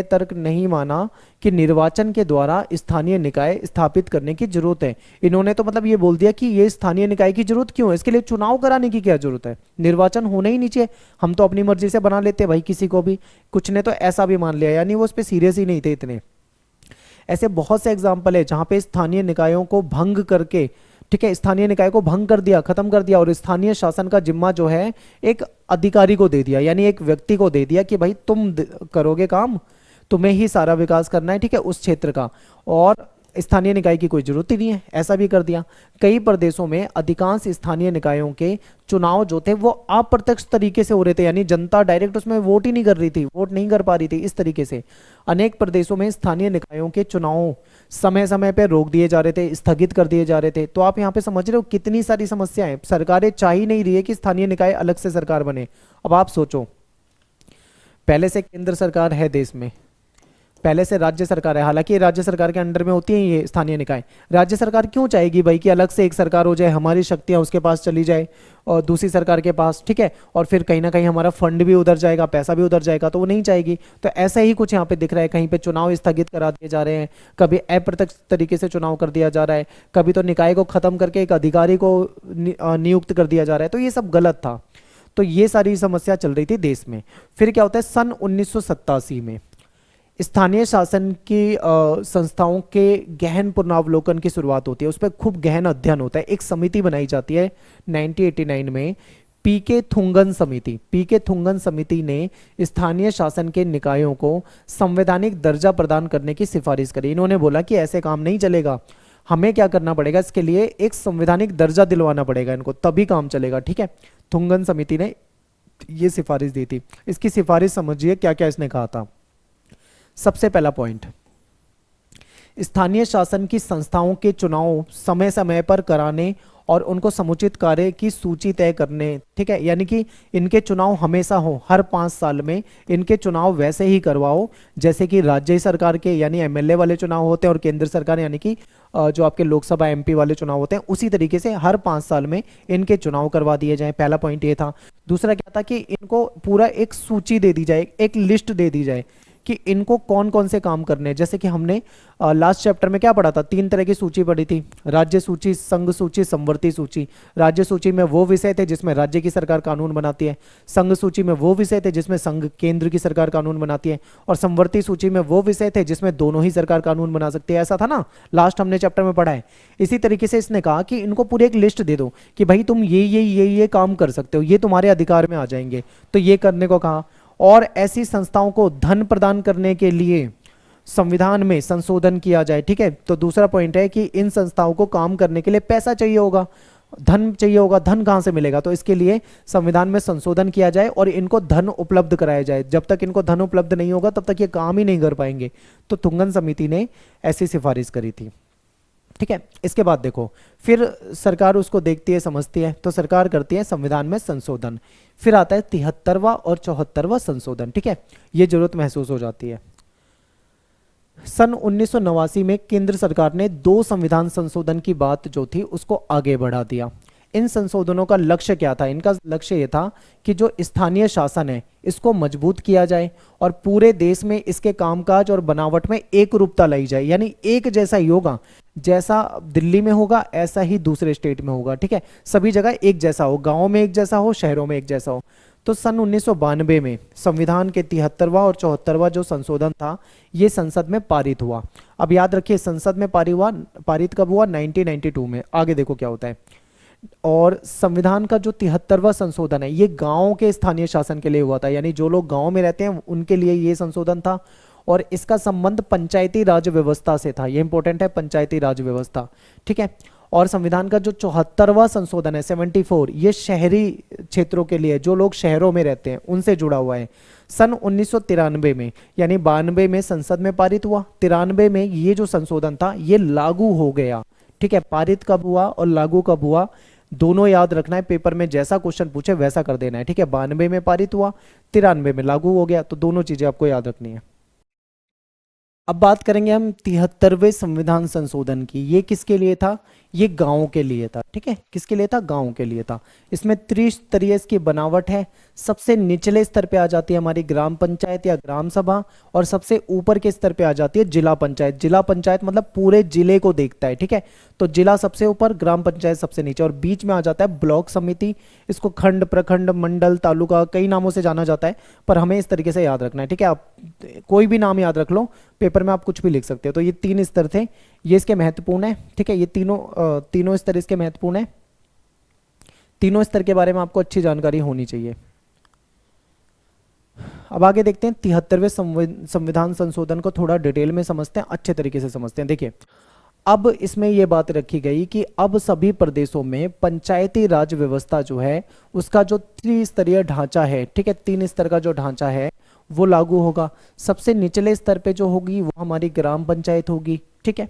S1: तर्क नहीं माना कि निर्वाचन के द्वारा स्थानीय निकाय स्थापित करने की जरूरत है। इन्होंने तो मतलब ये बोल दिया कि ये स्थानीय निकाय की जरूरत क्यों है, इसके लिए चुनाव कराने की क्या जरूरत है, निर्वाचन होना ही नहीं चाहिए, हम तो अपनी मर्जी से बना लेते हैं भाई किसी को भी। कुछ ने तो ऐसा भी मान लिया, यानी वो उस पर सीरियस ही नहीं थे इतने। ऐसे बहुत से एग्जाम्पल है जहाँ पे स्थानीय निकायों को भंग करके, ठीक है, स्थानीय निकाय को भंग कर दिया, खत्म कर दिया, और स्थानीय शासन का जिम्मा जो है एक अधिकारी को दे दिया, यानी एक व्यक्ति को दे दिया कि भाई तुम करोगे काम, तुम्हें ही सारा विकास करना है, ठीक है, उस क्षेत्र का, और स्थानीय निकाय की कोई जरूरत ही नहीं है, ऐसा भी कर दिया। कई प्रदेशों में अधिकांश स्थानीय निकायों के चुनाव जो थे वो अप्रत्यक्ष तरीके से हो रहे थे, यानी जनता डायरेक्ट उसमें वोट ही नहीं कर रही थी, वोट नहीं कर पा रही थी, इस तरीके से। अनेक प्रदेशों में स्थानीय निकायों के चुनाव समय समय पर रोक दिए जा रहे थे, स्थगित कर दिए जा रहे थे। तो आप यहाँ पे समझ रहे हो कितनी सारी समस्याएं, सरकारें चाह ही नहीं रही है कि स्थानीय निकाय अलग से सरकार बने। अब आप सोचो, पहले से केंद्र सरकार है देश में, पहले से राज्य सरकार है, हालांकि राज्य सरकार के अंडर में होती है ये स्थानीय निकाय। राज्य सरकार क्यों चाहेगी भाई कि अलग से एक सरकार हो जाए, हमारी शक्तियां उसके पास चली जाए और दूसरी सरकार के पास, ठीक है, और फिर कहीं ना कहीं हमारा फंड भी उधर जाएगा, पैसा भी उधर जाएगा, तो वो नहीं चाहेगी। तो ऐसा ही कुछ यहाँ पे दिख रहा है, कहीं पे चुनाव स्थगित करा दिए जा रहे हैं, कभी अप्रत्यक्ष तरीके से चुनाव कर दिया जा रहा है, कभी तो निकाय को खत्म करके एक अधिकारी को नियुक्त कर दिया जा रहा है। तो ये सब गलत था। तो ये सारी समस्या चल रही थी देश में। फिर क्या होता है, सन 1987 में स्थानीय शासन की संस्थाओं के गहन पुनरावलोकन की शुरुआत होती है, उस पर खूब गहन अध्ययन होता है। एक समिति बनाई जाती है 1989 में, पीके थुंगन समिति ने स्थानीय शासन के निकायों को संवैधानिक दर्जा प्रदान करने की सिफारिश करी। इन्होंने बोला कि ऐसे काम नहीं चलेगा, हमें क्या करना पड़ेगा, इसके लिए एक संवैधानिक दर्जा दिलवाना पड़ेगा इनको, तभी काम चलेगा। ठीक है, थुंगन समिति ने ये सिफारिश दी थी। इसकी सिफारिश समझिए क्या क्या इसने कहा था। सबसे पहला पॉइंट, स्थानीय शासन की संस्थाओं के चुनाव समय समय पर कराने और उनको समुचित कार्य की सूची तय करने। ठीक है, यानी कि इनके चुनाव हमेशा हो, हर 5 साल में इनके चुनाव वैसे ही करवाओ जैसे कि राज्य सरकार के यानी एमएलए वाले चुनाव होते हैं और केंद्र सरकार यानी कि जो आपके लोकसभा एमपी वाले चुनाव होते हैं, उसी तरीके से हर 5 साल में इनके चुनाव करवा दिए जाएं। पहला पॉइंट ये था। दूसरा क्या था कि इनको पूरा एक सूची दे दी जाए, एक लिस्ट दे दी जाए कि इनको कौन कौन से काम करने हैं। जैसे कि हमने लास्ट चैप्टर में क्या पढ़ा था, 3 तरह की सूची पढ़ी थी, राज्य सूची, संघ सूची, संवर्ती सूची। राज्य सूची में वो विषय थे जिसमें राज्य की सरकार कानून बनाती है, संघ सूची में वो विषय थे जिसमें संघ केंद्र की सरकार कानून बनाती है, और संवर्ती सूची में वो विषय थे जिसमें दोनों ही सरकार कानून बना सकती है। ऐसा था ना, लास्ट हमने चैप्टर में पढ़ा है। इसी तरीके से इसने कहा कि इनको पूरी एक लिस्ट दे दो कि भाई तुम ये काम कर सकते हो, ये तुम्हारे अधिकार में आ जाएंगे, तो ये करने को कहा। और ऐसी संस्थाओं को धन प्रदान करने के लिए संविधान में संशोधन किया जाए। ठीक है, तो दूसरा पॉइंट है कि इन संस्थाओं को काम करने के लिए पैसा चाहिए होगा, धन चाहिए होगा, धन कहाँ से मिलेगा? तो इसके लिए संविधान में संशोधन किया जाए और इनको धन उपलब्ध कराया जाए। जब तक इनको धन उपलब्ध नहीं होगा तब तक ये काम ही नहीं कर पाएंगे। तो तुंगन समिति ने ऐसी सिफारिश करी थी। ठीक है, इसके बाद देखो फिर सरकार उसको देखती है, समझती है, तो सरकार करती है संविधान में संशोधन। फिर आता है 73वां और 74वां संशोधन। ठीक है, ये जरूरत महसूस हो जाती है। सन 1989 में केंद्र सरकार ने 2 संविधान संशोधन की बात जो थी उसको आगे बढ़ा दिया। इन संशोधनों का लक्ष्य क्या था? इनका लक्ष्य ये था कि जो स्थानीय शासन है इसको मजबूत किया जाए और पूरे देश में इसके कामकाज और बनावट में एक रूपता लाई जाए, यानी एक जैसा ही होगा, जैसा दिल्ली में होगा ऐसा ही दूसरे स्टेट में होगा। ठीक है, सभी जगह एक जैसा हो, गाँव में एक जैसा हो, शहरों में एक जैसा हो। तो सन 1992 में संविधान के 73वां और 74वां जो संशोधन था ये संसद में पारित हुआ। अब याद रखिए संसद में पारित कब हुआ? 1992 में। आगे देखो क्या होता है। और संविधान का जो 73वां संशोधन है ये गांव के स्थानीय शासन के लिए हुआ था, यानी जो लोग गांव में रहते हैं उनके लिए ये संशोधन था। और इसका संबंध पंचायती राज व्यवस्था से था। ये इंपॉर्टेंट है, पंचायती राज व्यवस्था। ठीक है, और संविधान का जो 74वां संशोधन है 74, ये शहरी क्षेत्रों के लिए, जो लोग शहरों में रहते हैं उनसे जुड़ा हुआ है। सन 1993 में, यानी 92 में संसद में पारित हुआ, 93 में ये जो संशोधन था ये लागू हो गया। ठीक है, पारित कब हुआ और लागू कब हुआ दोनों याद रखना है, पेपर में जैसा क्वेश्चन पूछे वैसा कर देना है। ठीक है, 92 में पारित हुआ, 93 में लागू हो गया, तो दोनों चीजें आपको याद रखनी है। अब बात करेंगे हम 73वें संविधान संशोधन की। ये किसके लिए था? ये गांव के लिए था। ठीक है, किसके लिए था? गांव के लिए था। इसमें त्रिस्तरीय इसकी बनावट है। सबसे निचले स्तर पे आ जाती है हमारी ग्राम पंचायत या ग्राम सभा, और सबसे ऊपर के स्तर पे आ जाती है जिला पंचायत। जिला पंचायत मतलब पूरे जिले को देखता है। ठीक है, तो जिला सबसे ऊपर, ग्राम पंचायत सबसे नीचे, और बीच में आ जाता है ब्लॉक समिति। इसको खंड, प्रखंड, मंडल, तालुका कई नामों से जाना जाता है, पर हमें इस तरीके से याद रखना है। ठीक है, आप कोई भी नाम याद रख लो, पेपर में आप कुछ भी लिख सकते हो। तो ये 3 स्तर थे, ये इसके महत्वपूर्ण है। ठीक है, ये तीनों स्तर इसके महत्वपूर्ण है। तीनों स्तर के बारे में आपको अच्छी जानकारी होनी चाहिए। अब आगे देखते हैं 73वें संविधान संशोधन को थोड़ा डिटेल में समझते हैं, अच्छे तरीके से समझते हैं। देखिए, अब इसमें यह बात रखी गई कि अब सभी प्रदेशों में पंचायती राज व्यवस्था जो है उसका जो त्रिस्तरीय ढांचा है, ठीक है, 3 स्तर का जो ढांचा है वो लागू होगा। सबसे निचले स्तर पे जो होगी वो हमारी ग्राम पंचायत होगी। ठीक है,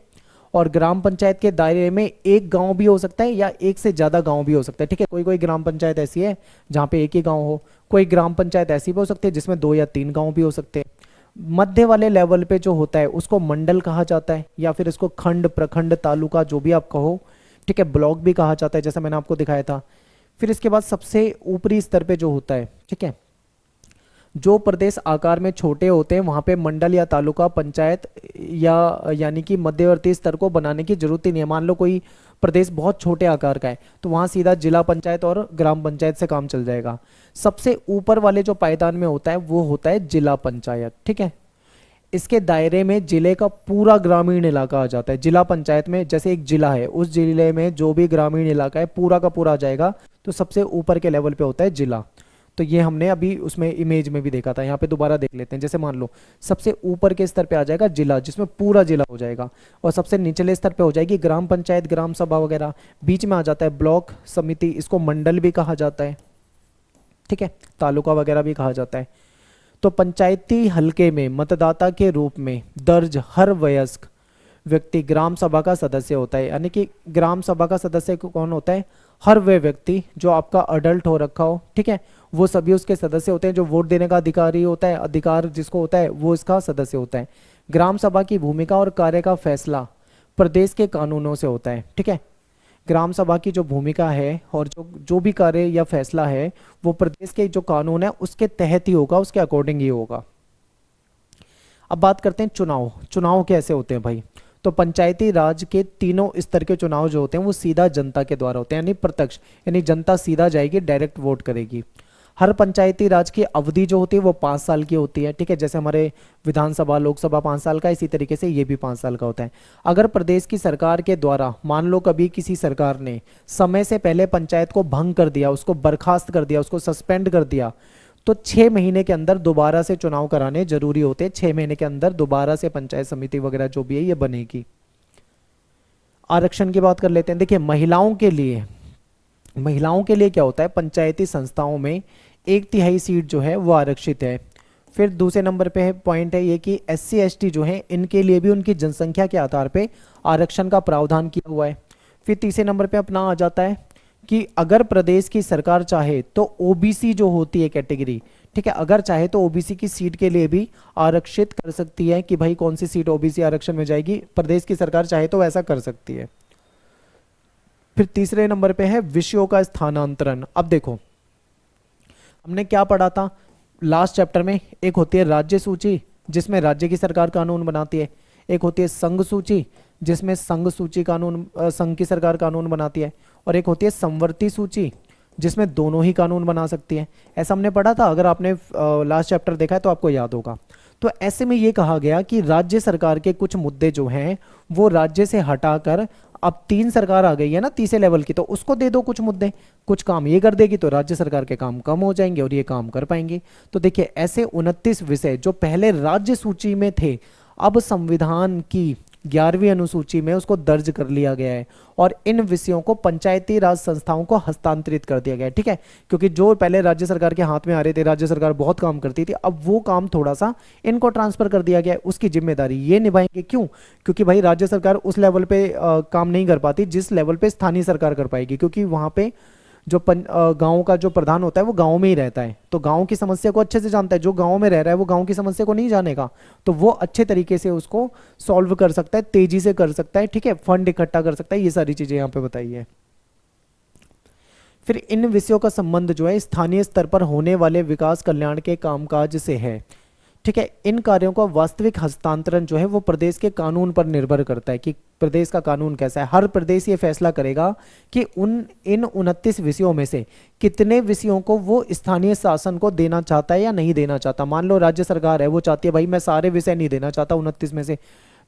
S1: और ग्राम पंचायत के दायरे में एक गांव भी हो सकता है या एक से ज्यादा गांव भी हो सकता है। ठीक है, कोई कोई ग्राम पंचायत ऐसी है जहां पे एक ही गांव हो, कोई ग्राम पंचायत ऐसी भी हो सकती है जिसमें 2 या 3 गांव भी हो सकते हैं। मध्य वाले लेवल पे जो होता है उसको मंडल कहा जाता है, या फिर इसको खंड, प्रखंड, तालुका जो भी आप कहो। ठीक है, ब्लॉक भी कहा जाता है जैसा मैंने आपको दिखाया था। फिर इसके बाद सबसे ऊपरी स्तर पे जो होता है, ठीक है, जो प्रदेश आकार में छोटे होते हैं वहां पे मंडल या तालुका पंचायत या यानी कि मध्यवर्ती स्तर को बनाने की जरूरत ही नहीं है। मान लो कोई प्रदेश बहुत छोटे आकार का है तो वहां सीधा जिला पंचायत और ग्राम पंचायत से काम चल जाएगा। सबसे ऊपर वाले जो पायदान में होता है वो होता है जिला पंचायत। ठीक है, इसके दायरे में जिले का पूरा ग्रामीण इलाका आ जाता है। जिला पंचायत में जैसे एक जिला है, उस जिले में जो भी ग्रामीण इलाका है पूरा का पूरा आ जाएगा, तो सबसे ऊपर के लेवल पे होता है जिला। तो ये हमने अभी उसमें इमेज में भी देखा था, यहाँ पे दोबारा देख लेते हैं। जैसे मान लो सबसे ऊपर के स्तर पे आ जाएगा जिला, जिसमें पूरा जिला हो जाएगा, और सबसे निचले स्तर पे हो जाएगी ग्राम पंचायत, ग्राम सभा वगैरह। बीच में आ जाता है ब्लॉक समिति, इसको मंडल भी कहा जाता है। ठीक है, तालुका वगैरह भी कहा जाता है। तो पंचायती हलके में मतदाता के रूप में दर्ज हर वयस्क व्यक्ति ग्राम सभा का सदस्य होता है। यानी कि ग्राम सभा का सदस्य कौन होता है? हर वे व्यक्ति जो आपका अडल्ट हो रखा हो, ठीक है, वो सभी उसके सदस्य होते हैं। जो वोट देने का अधिकारी होता है, अधिकार जिसको होता है, वो इसका सदस्य होता है। ग्राम सभा की भूमिका और कार्य का फैसला प्रदेश के कानूनों से होता है। ठीक है, ग्राम सभा की जो भूमिका है और जो भी कार्य या फैसला है वो प्रदेश के जो कानून है उसके तहत ही होगा, उसके अकॉर्डिंग ही होगा। अब बात करते हैं चुनाव। चुनाव कैसे होते हैं भाई? तो पंचायती राज के तीनों स्तर के चुनाव जो होते हैं वो सीधा जनता के द्वारा होते हैं, यानी प्रत्यक्ष, यानी जनता सीधा जाएगी, डायरेक्ट वोट करेगी। हर पंचायती राज की अवधि जो होती है वो 5 साल की होती है। ठीक है, जैसे हमारे विधानसभा, लोकसभा 5 साल का, इसी तरीके से ये भी 5 साल का होता है। अगर प्रदेश की सरकार के द्वारा मान लो कभी किसी सरकार ने समय से पहले पंचायत को भंग कर दिया, उसको बर्खास्त कर दिया, उसको सस्पेंड कर दिया, तो 6 महीने के अंदर दोबारा से चुनाव कराने जरूरी होते हैं। 6 महीने के अंदर दोबारा से पंचायत समिति वगैरह जो भी है ये बनेगी। आरक्षण की बात कर लेते हैं। देखिए, महिलाओं के लिए महिलाओं के लिए क्या होता है, पंचायती संस्थाओं में 1/3 सीट जो है वो आरक्षित है। फिर दूसरे नंबर पे है पॉइंट है ये कि SC ST जो है इनके लिए भी उनकी जनसंख्या के आधार पे आरक्षण का प्रावधान किया हुआ है। फिर तीसरे नंबर पे अपना आ जाता है कि अगर प्रदेश की सरकार चाहे तो OBC जो होती है कैटेगरी, ठीक है, अगर चाहे तो OBC की सीट के लिए भी आरक्षित कर सकती है कि भाई कौन सी सीट OBC आरक्षण में जाएगी, प्रदेश की सरकार चाहे तो ऐसा कर सकती है। फिर तीसरे नंबर पे है विषयों का स्थानांतरण। अब देखो हमने क्या पढ़ा था लास्ट चैप्टर में, एक होती है राज्य सूची जिसमें राज्य की सरकार कानून बनाती है, एक होती है संघ सूची जिसमें संघ सूची कानून संघ की सरकार कानून बनाती है, और एक होती है समवर्ती सूची जिसमें दोनों ही कानून बना सकती है। ऐसा हमने पढ़ा था, अगर आपने लास्ट चैप्टर देखा है तो आपको याद होगा। तो ऐसे में ये कहा गया कि राज्य सरकार के कुछ मुद्दे जो हैं वो राज्य से हटाकर, अब 3 सरकार आ गई है ना तीसरे लेवल की, तो उसको दे दो कुछ मुद्दे, कुछ काम ये कर देगी तो राज्य सरकार के काम कम हो जाएंगे और ये काम कर पाएंगे। तो देखिए ऐसे 29 विषय जो पहले राज्य सूची में थे अब संविधान की 11वीं अनुसूची में उसको दर्ज कर लिया गया है और इन विषयों को पंचायती राज संस्थाओं को हस्तांतरित कर दिया गया है, ठीक है, क्योंकि जो पहले राज्य सरकार के हाथ में आ रहे थे, राज्य सरकार बहुत काम करती थी, अब वो काम थोड़ा सा इनको ट्रांसफर कर दिया गया है। उसकी जिम्मेदारी ये निभाएंगे, क्यों, क्योंकि भाई राज्य सरकार उस लेवल पे काम नहीं कर पाती जिस लेवल पे स्थानीय सरकार कर पाएगी, क्योंकि वहां पे जो गांव का जो प्रधान होता है वो गांव में ही रहता है, तो गांव की समस्या को अच्छे से जानता है। जो गांव में रह रहा है वो गांव की समस्या को नहीं जानेगा, तो वो अच्छे तरीके से उसको सॉल्व कर सकता है, तेजी से कर सकता है, ठीक है, फंड इकट्ठा कर सकता है, ये सारी चीजें यहाँ पे बताई है। फिर इन विषयों का संबंध जो है स्थानीय स्तर पर होने वाले विकास कल्याण के कामकाज से है, ठीक है। इन कार्यों का वास्तविक हस्तांतरण जो है वो प्रदेश के कानून पर निर्भर करता है कि प्रदेश का कानून कैसा है। हर प्रदेश ये फैसला करेगा कि इन 29 विषयों में से कितने विषयों को वो स्थानीय शासन को देना चाहता है या नहीं देना चाहता। मान लो राज्य सरकार है, वो चाहती है भाई मैं सारे विषय नहीं देना चाहता 29 में से,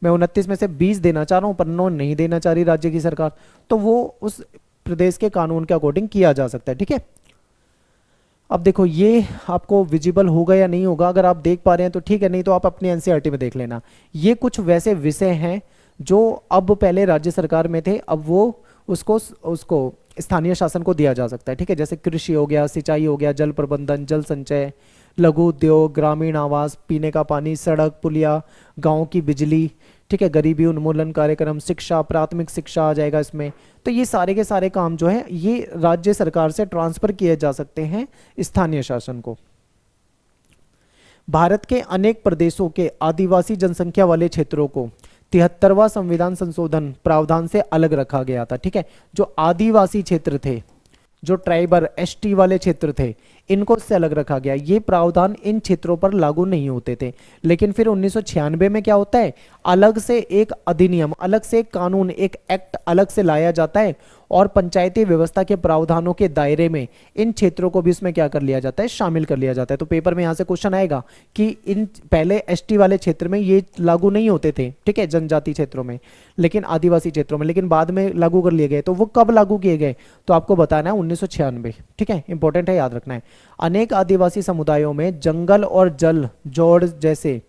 S1: मैं 29 में से 20 देना चाह रहा हूँ पर 9 नहीं देना चाह रही राज्य की सरकार, तो वो उस प्रदेश के कानून के अकॉर्डिंग किया जा सकता है, ठीक है। अब देखो ये आपको विजिबल होगा या नहीं होगा, अगर आप देख पा रहे हैं तो ठीक है, नहीं तो आप अपनी एनसीईआरटी में देख लेना। ये कुछ वैसे विषय हैं जो अब पहले राज्य सरकार में थे, अब वो उसको स्थानीय शासन को दिया जा सकता है, ठीक है। जैसे कृषि हो गया, सिंचाई हो गया, जल प्रबंधन, जल संचय, लघु उद्योग, ग्रामीण आवास, पीने का पानी, सड़क पुलिया, गाँव की बिजली, ठीक है, गरीबी उन्मूलन कार्यक्रम, शिक्षा, प्राथमिक शिक्षा आ जाएगा इसमें। तो ये सारे के सारे काम जो है ये राज्य सरकार से ट्रांसफर किए जा सकते हैं स्थानीय शासन को। भारत के अनेक प्रदेशों के आदिवासी जनसंख्या वाले क्षेत्रों को 73वां संविधान संशोधन प्रावधान से अलग रखा गया था, ठीक है। जो आदिवासी क्षेत्र थे, जो ट्राइबल ST वाले क्षेत्र थे, इनको इससे अलग रखा गया। ये प्रावधान इन क्षेत्रों पर लागू नहीं होते थे, लेकिन फिर 1996 में क्या होता है, अलग से एक अधिनियम, अलग से एक कानून, एक एक्ट अलग से लाया जाता है और पंचायती व्यवस्था के प्रावधानों के दायरे में इन क्षेत्रों को भी इसमें क्या कर लिया जाता है, शामिल कर लिया जाता है। तो पेपर में यहाँ से क्वेश्चन आएगा कि इन पहले ST वाले क्षेत्र में ये लागू नहीं होते थे, ठीक है, जनजाति क्षेत्रों में, लेकिन आदिवासी क्षेत्रों में, लेकिन बाद में लागू कर लिए गए। तो वो कब लागू किए गए, तो आपको बताना है 1996, ठीक है, इंपॉर्टेंट है, याद रखना है। अनेक आदिवासी समुदायों में जंगल और जल जोड़ जैसे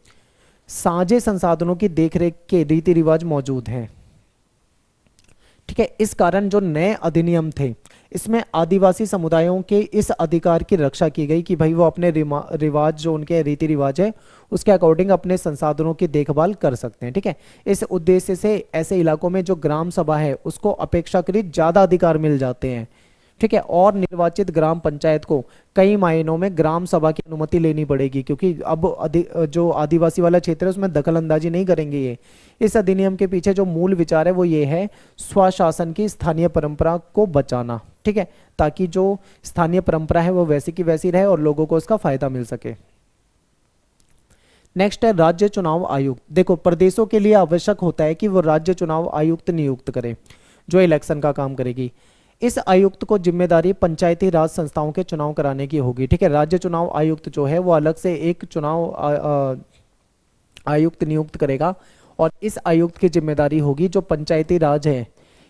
S1: साझे संसाधनों की देखरेख के रीति रिवाज मौजूद हैं, ठीक है। इस कारण जो नए अधिनियम थे इसमें आदिवासी समुदायों के इस अधिकार की रक्षा की गई कि भाई वो अपने रिवाज, जो उनके रीति रिवाज है उसके अकॉर्डिंग अपने संसाधनों की देखभाल कर सकते हैं, ठीक है। इस उद्देश्य से ऐसे इलाकों में जो ग्राम सभा है उसको अपेक्षाकृत ज्यादा अधिकार मिल जाते हैं, ठीक है। और निर्वाचित ग्राम पंचायत को कई मायनों में ग्राम सभा की अनुमति लेनी पड़ेगी, क्योंकि अब जो आदिवासी वाला क्षेत्र है उसमें दखल अंदाजी नहीं करेंगे ये। इस अधिनियम के पीछे जो मूल विचार है वो ये है, स्वशासन की स्थानीय परंपरा को बचाना, ठीक है, ताकि जो स्थानीय परंपरा है वो वैसी की वैसी रहे और लोगों को इसका फायदा मिल सके। नेक्स्ट है राज्य चुनाव आयुक्त। देखो प्रदेशों के लिए आवश्यक होता है कि वो राज्य चुनाव आयुक्त नियुक्त करे जो इलेक्शन का काम करेगी। इस आयुक्त को जिम्मेदारी पंचायती राज संस्थाओं के चुनाव कराने की होगी, ठीक है। राज्य चुनाव आयुक्त जो है वो अलग से एक चुनाव आयुक्त नियुक्त करेगा और इस आयुक्त की जिम्मेदारी होगी जो पंचायती राज है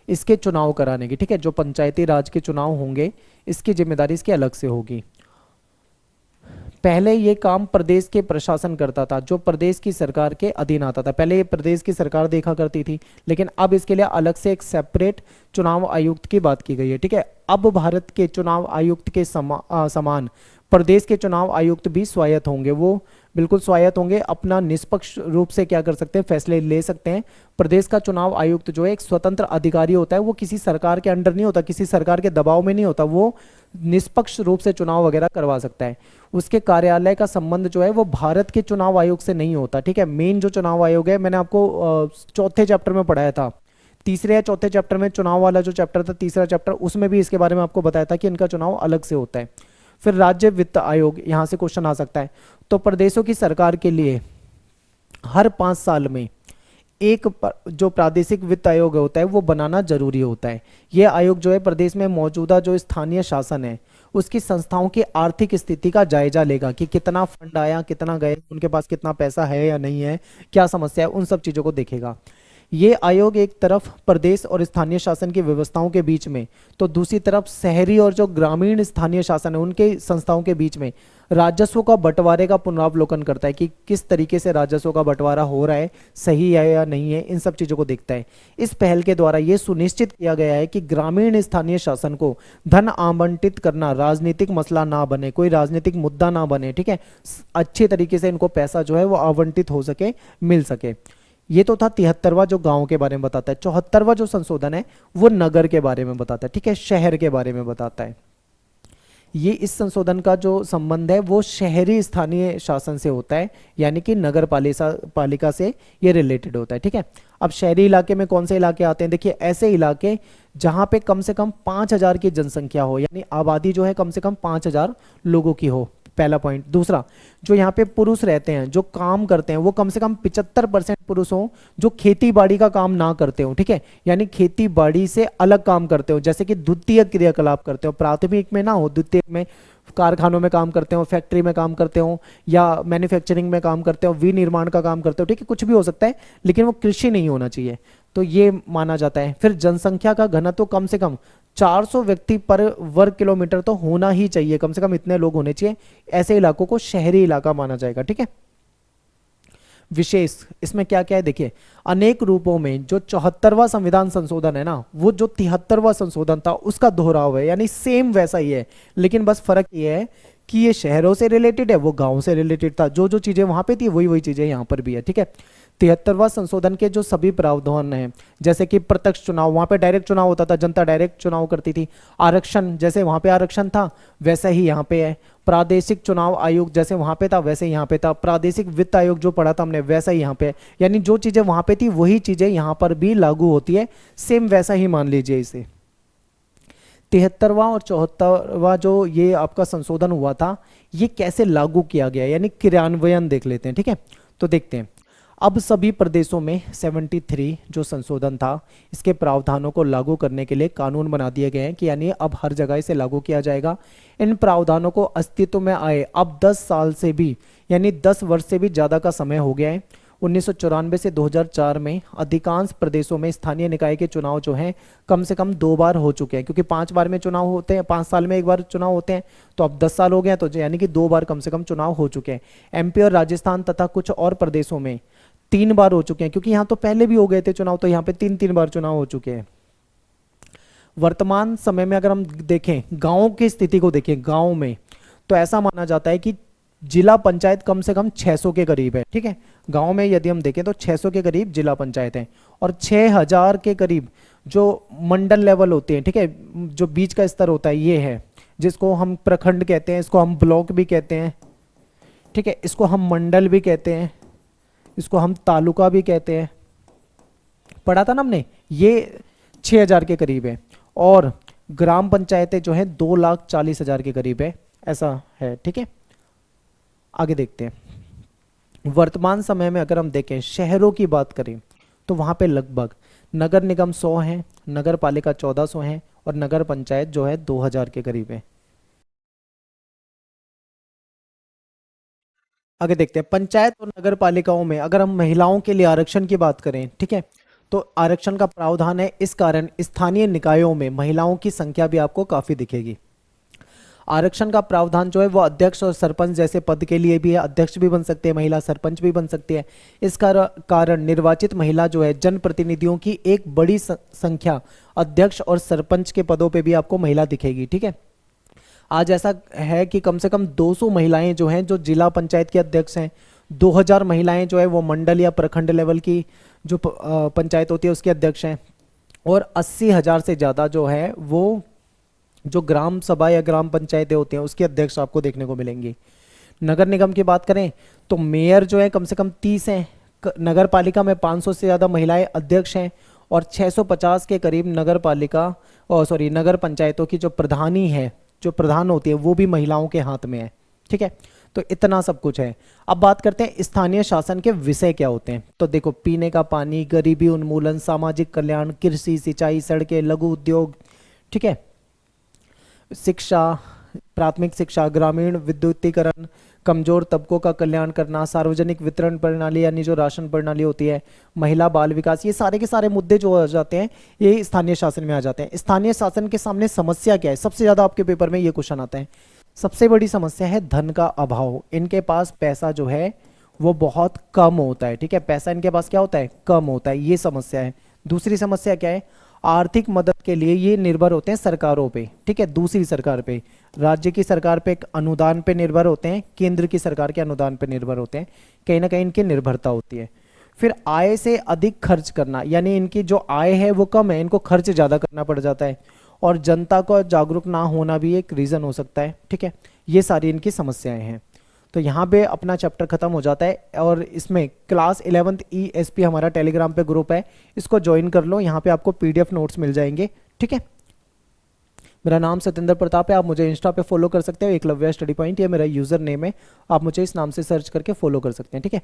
S1: इसके चुनाव कराने की, ठीक है। जो पंचायती राज के चुनाव होंगे इसकी जिम्मेदारी इसकी अलग से होगी। पहले ये काम प्रदेश के प्रशासन करता था, जो प्रदेश की सरकार के अधीन आता था। पहले ये प्रदेश की सरकार देखा करती थी, लेकिन अब इसके लिए अलग से एक सेपरेट चुनाव आयुक्त की बात की गई है। ठीक है, अब भारत के चुनाव आयुक्त के समान प्रदेश के चुनाव आयुक्त भी स्वायत्त होंगे। वो बिल्कुल स्वायत्त होंगे, अपना निष्पक्ष रूप से क्या कर सकते हैं, फैसले ले सकते हैं। प्रदेश का चुनाव आयुक्त जो है एक स्वतंत्र अधिकारी होता है, वो किसी सरकार के अंडर नहीं होता, किसी सरकार के दबाव में नहीं होता, वो निष्पक्ष रूप से चुनाव वगैरह करवा सकता है। उसके कार्यालय का संबंध जो है वो भारत के चुनाव आयोग से नहीं होता। ठीक है, मेन जो चुनाव आयोग है, मैंने आपको चौथे चैप्टर में पढ़ाया था, तीसरे या चौथे चैप्टर में, चुनाव वाला जो चैप्टर था, तीसरा चैप्टर, उसमें भी इसके बारे में आपको बताया था कि इनका चुनाव अलग से होता है। फिर राज्य वित्त आयोग, यहां से क्वेश्चन आ सकता है। तो प्रदेशों की सरकार के लिए हर 5 साल में एक जो प्रादेशिक वित्त आयोग होता है वो बनाना जरूरी होता है। यह आयोग जो है प्रदेश में मौजूदा जो स्थानीय शासन है उसकी संस्थाओं की आर्थिक स्थिति का जायजा लेगा कि कितना फंड आया, कितना गए, उनके पास कितना पैसा है या नहीं है, क्या समस्या है, उन सब चीज़ों को देखेगा। ये आयोग एक तरफ प्रदेश और स्थानीय शासन की व्यवस्थाओं के बीच में, तो दूसरी तरफ शहरी और जो ग्रामीण स्थानीय शासन है उनके संस्थाओं के बीच में राजस्व का बंटवारे का पुनरावलोकन करता है कि किस तरीके से राजस्व का बंटवारा हो रहा है, सही है या नहीं है, इन सब चीज़ों को देखता है। इस पहल के द्वारा ये सुनिश्चित किया गया है कि ग्रामीण स्थानीय शासन को धन आवंटित करना राजनीतिक मसला ना बने, कोई राजनीतिक मुद्दा ना बने। ठीक है, अच्छे तरीके से इनको पैसा जो है वो आवंटित हो सके, मिल सके। ये तो था 73वां जो गांव के बारे में बताता है। 74वां जो संशोधन है वो नगर के बारे में बताता है। ठीक है, शहर के बारे में बताता है। ये इस संशोधन का जो संबंध है वो शहरी स्थानीय शासन से होता है, यानी कि नगर पालिका से ये रिलेटेड होता है। ठीक है, अब शहरी इलाके में कौन से इलाके आते हैं, देखिए ऐसे इलाके जहां पे कम से कम 5000 की जनसंख्या हो, यानी आबादी जो है कम से कम 5000 लोगों की हो, पहला पॉइंट। दूसरा, जो यहाँ पे पुरुष रहते हैं, जो काम करते हैं, वो कम से कम 75% पुरुष हो जो खेती बाड़ी का काम ना करते हो। ठीक है, यानी खेती बाड़ी से अलग काम करते हो, जैसे कि द्वितीय क्रियाकलाप करते हो, प्राथमिक में ना हो, द्वितीय में कारखानों में काम करते हो, फैक्ट्री में काम करते हो, या मैन्युफैक्चरिंग में काम करते हो, विनिर्माण का काम करते हो। ठीक है, कुछ भी हो सकता है, लेकिन वो कृषि नहीं होना चाहिए, तो ये माना जाता है। फिर जनसंख्या का घनत्व कम से कम 400 व्यक्ति पर वर्ग किलोमीटर तो होना ही चाहिए, कम से कम इतने लोग होने चाहिए। ऐसे इलाकों को शहरी इलाका माना जाएगा। ठीक है, विशेष इसमें क्या क्या है देखिए, अनेक रूपों में जो 74वां संविधान संशोधन है ना, वो जो 73वां संशोधन था उसका दोहराव है, यानी सेम वैसा ही है, लेकिन बस फर्क ये है कि ये शहरों से रिलेटेड है, वो गांव से रिलेटेड था। जो जो चीजें वहां पे थी वही वही चीजें यहाँ पर भी है। ठीक है, 73वां संशोधन के जो सभी प्रावधान हैं, जैसे कि प्रत्यक्ष चुनाव, वहां पे डायरेक्ट चुनाव होता था, जनता डायरेक्ट चुनाव करती थी। आरक्षण, जैसे वहां पे आरक्षण था वैसा ही यहाँ पे है। प्रादेशिक चुनाव आयोग जैसे वहां पे था वैसे यहाँ पे था। प्रादेशिक वित्त आयोग जो पढ़ा था हमने वैसा ही यहाँ पे है, यानी जो चीजें वहां पे थी वही चीजें यहाँ पर भी लागू होती है, सेम वैसा ही मान लीजिए इसे। 73वां और 74वां जो ये आपका संशोधन हुआ था, ये कैसे लागू किया गया, यानी क्रियान्वयन देख लेते हैं। ठीक है, तो देखते हैं। अब सभी प्रदेशों में 73 जो संशोधन था, इसके प्रावधानों को लागू करने के लिए कानून बना दिए गए हैं कि यानी अब हर जगह इसे लागू किया जाएगा। इन प्रावधानों को अस्तित्व में आए अब 10 साल से भी, यानी 10 वर्ष से भी ज़्यादा का समय हो गया है। 1994 से 2004 में अधिकांश प्रदेशों में स्थानीय निकाय के चुनाव जो हैं कम से कम 2 बार हो चुके हैं, क्योंकि 5 बार में चुनाव होते हैं, 5 साल में एक बार चुनाव होते हैं, तो अब 10 साल हो गए हैं, तो यानी कि 2 बार कम से कम चुनाव हो चुके हैं। एमपी और राजस्थान तथा कुछ और प्रदेशों में 3 बार हो चुके हैं, क्योंकि यहाँ तो पहले भी हो गए थे चुनाव, तो यहाँ पे 3 बार चुनाव हो चुके हैं। वर्तमान समय में अगर हम देखें, गाँव की स्थिति को देखें, गाँव में तो ऐसा माना जाता है कि जिला पंचायत कम से कम 600 के करीब है। ठीक है, गांव में यदि हम देखें तो 600 के करीब जिला पंचायत है, और 6000 के करीब जो मंडल लेवल होते हैं। ठीक है, जो बीच का स्तर होता है ये है, जिसको हम प्रखंड कहते हैं, इसको हम ब्लॉक भी कहते हैं। ठीक है, इसको हम मंडल भी कहते हैं, इसको हम तालुका भी कहते हैं, पढ़ा था ना हमने। ये 6000 के करीब है, और ग्राम पंचायतें जो है 2,40,000 के करीब है, ऐसा है। ठीक है, आगे देखते हैं। वर्तमान समय में अगर हम देखें, शहरों की बात करें तो वहां पे लगभग नगर निगम 100 हैं, नगर पालिका 1400 हैं, और नगर पंचायत जो है 2000 के करीब है। आगे देखते हैं, पंचायत और नगर पालिकाओं में अगर हम महिलाओं के लिए आरक्षण की बात करें, ठीक है, तो आरक्षण का प्रावधान है। इस कारण स्थानीय निकायों में महिलाओं की संख्या भी आपको काफी दिखेगी। आरक्षण का प्रावधान जो है वो अध्यक्ष और सरपंच जैसे पद के लिए भी है, अध्यक्ष भी बन सकते हैं महिला, सरपंच भी बन सकती है। इस कारण निर्वाचित महिला जो है जनप्रतिनिधियों की एक बड़ी संख्या अध्यक्ष और सरपंच के पदों पे भी आपको महिला दिखेगी, ठीक है। आज ऐसा है कि कम से कम 200 महिलाएं जो हैं जो जिला पंचायत के अध्यक्ष हैं, 2000 महिलाएं जो है वो मंडल या प्रखंड लेवल की जो पंचायत होती है उसके अध्यक्ष हैं, और 80,000 से ज़्यादा जो है वो जो ग्राम सभा या ग्राम पंचायतें होती हैं उसके अध्यक्ष आपको देखने को मिलेंगी। नगर निगम की बात करें तो मेयर जो है कम से कम 30 हैं, नगर पालिका में 500 से ज़्यादा महिलाएं अध्यक्ष हैं, और 650 के करीब नगर पंचायतों की जो प्रधानी है, जो प्रधान होती है वो भी महिलाओं के हाथ में है, ठीक है। तो इतना सब कुछ है। अब बात करते हैं स्थानीय शासन के विषय क्या होते हैं। तो देखो, पीने का पानी, गरीबी उन्मूलन, सामाजिक कल्याण, कृषि, सिंचाई, सड़कें, लघु उद्योग, ठीक है, शिक्षा, प्राथमिक शिक्षा, ग्रामीण विद्युतीकरण, कमजोर तबकों का कल्याण करना, सार्वजनिक वितरण प्रणाली यानी जो राशन प्रणाली होती है, महिला बाल विकास, ये सारे के सारे मुद्दे जो आ जाते हैं ये स्थानीय शासन में आ जाते हैं। स्थानीय शासन के सामने समस्या क्या है, सबसे ज्यादा आपके पेपर में ये क्वेश्चन आता है। सबसे बड़ी समस्या है धन का अभाव। इनके पास पैसा जो है वो बहुत कम होता है, ठीक है, पैसा इनके पास क्या होता है, कम होता है, ये समस्या है। दूसरी समस्या क्या है, आर्थिक मदद के लिए ये निर्भर होते हैं सरकारों पे, ठीक है, दूसरी सरकार पे, राज्य की सरकार पे अनुदान पे निर्भर होते हैं, केंद्र की सरकार के अनुदान पे निर्भर होते हैं, कहीं ना कहीं इनकी निर्भरता होती है। फिर आय से अधिक खर्च करना, यानी इनकी जो आय है वो कम है, इनको खर्च ज़्यादा करना पड़ जाता है, और जनता को जागरूक ना होना भी एक रीज़न हो सकता है, ठीक है। ये सारी इनकी समस्याएं हैं। तो यहाँ पे अपना चैप्टर खत्म हो जाता है, और इसमें क्लास 11th ESP हमारा टेलीग्राम पे ग्रुप है, इसको ज्वाइन कर लो, यहाँ पे आपको PDF नोट्स मिल जाएंगे, ठीक है। मेरा नाम सत्येंद्र प्रताप है, आप मुझे इंस्टा पे फॉलो कर सकते हो, एकलव्य स्टडी पॉइंट, ये मेरा यूज़र नेम है, आप मुझे इस नाम से सर्च करके फॉलो कर सकते हैं, ठीक है।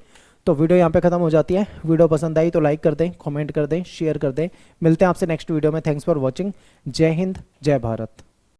S1: तो वीडियो यहाँ पे खत्म हो जाती है। वीडियो पसंद आई तो लाइक कर दें, कमेंट कर दें, शेयर कर दें। मिलते हैं आपसे नेक्स्ट वीडियो में। Thanks for watching. जय हिंद, जय भारत।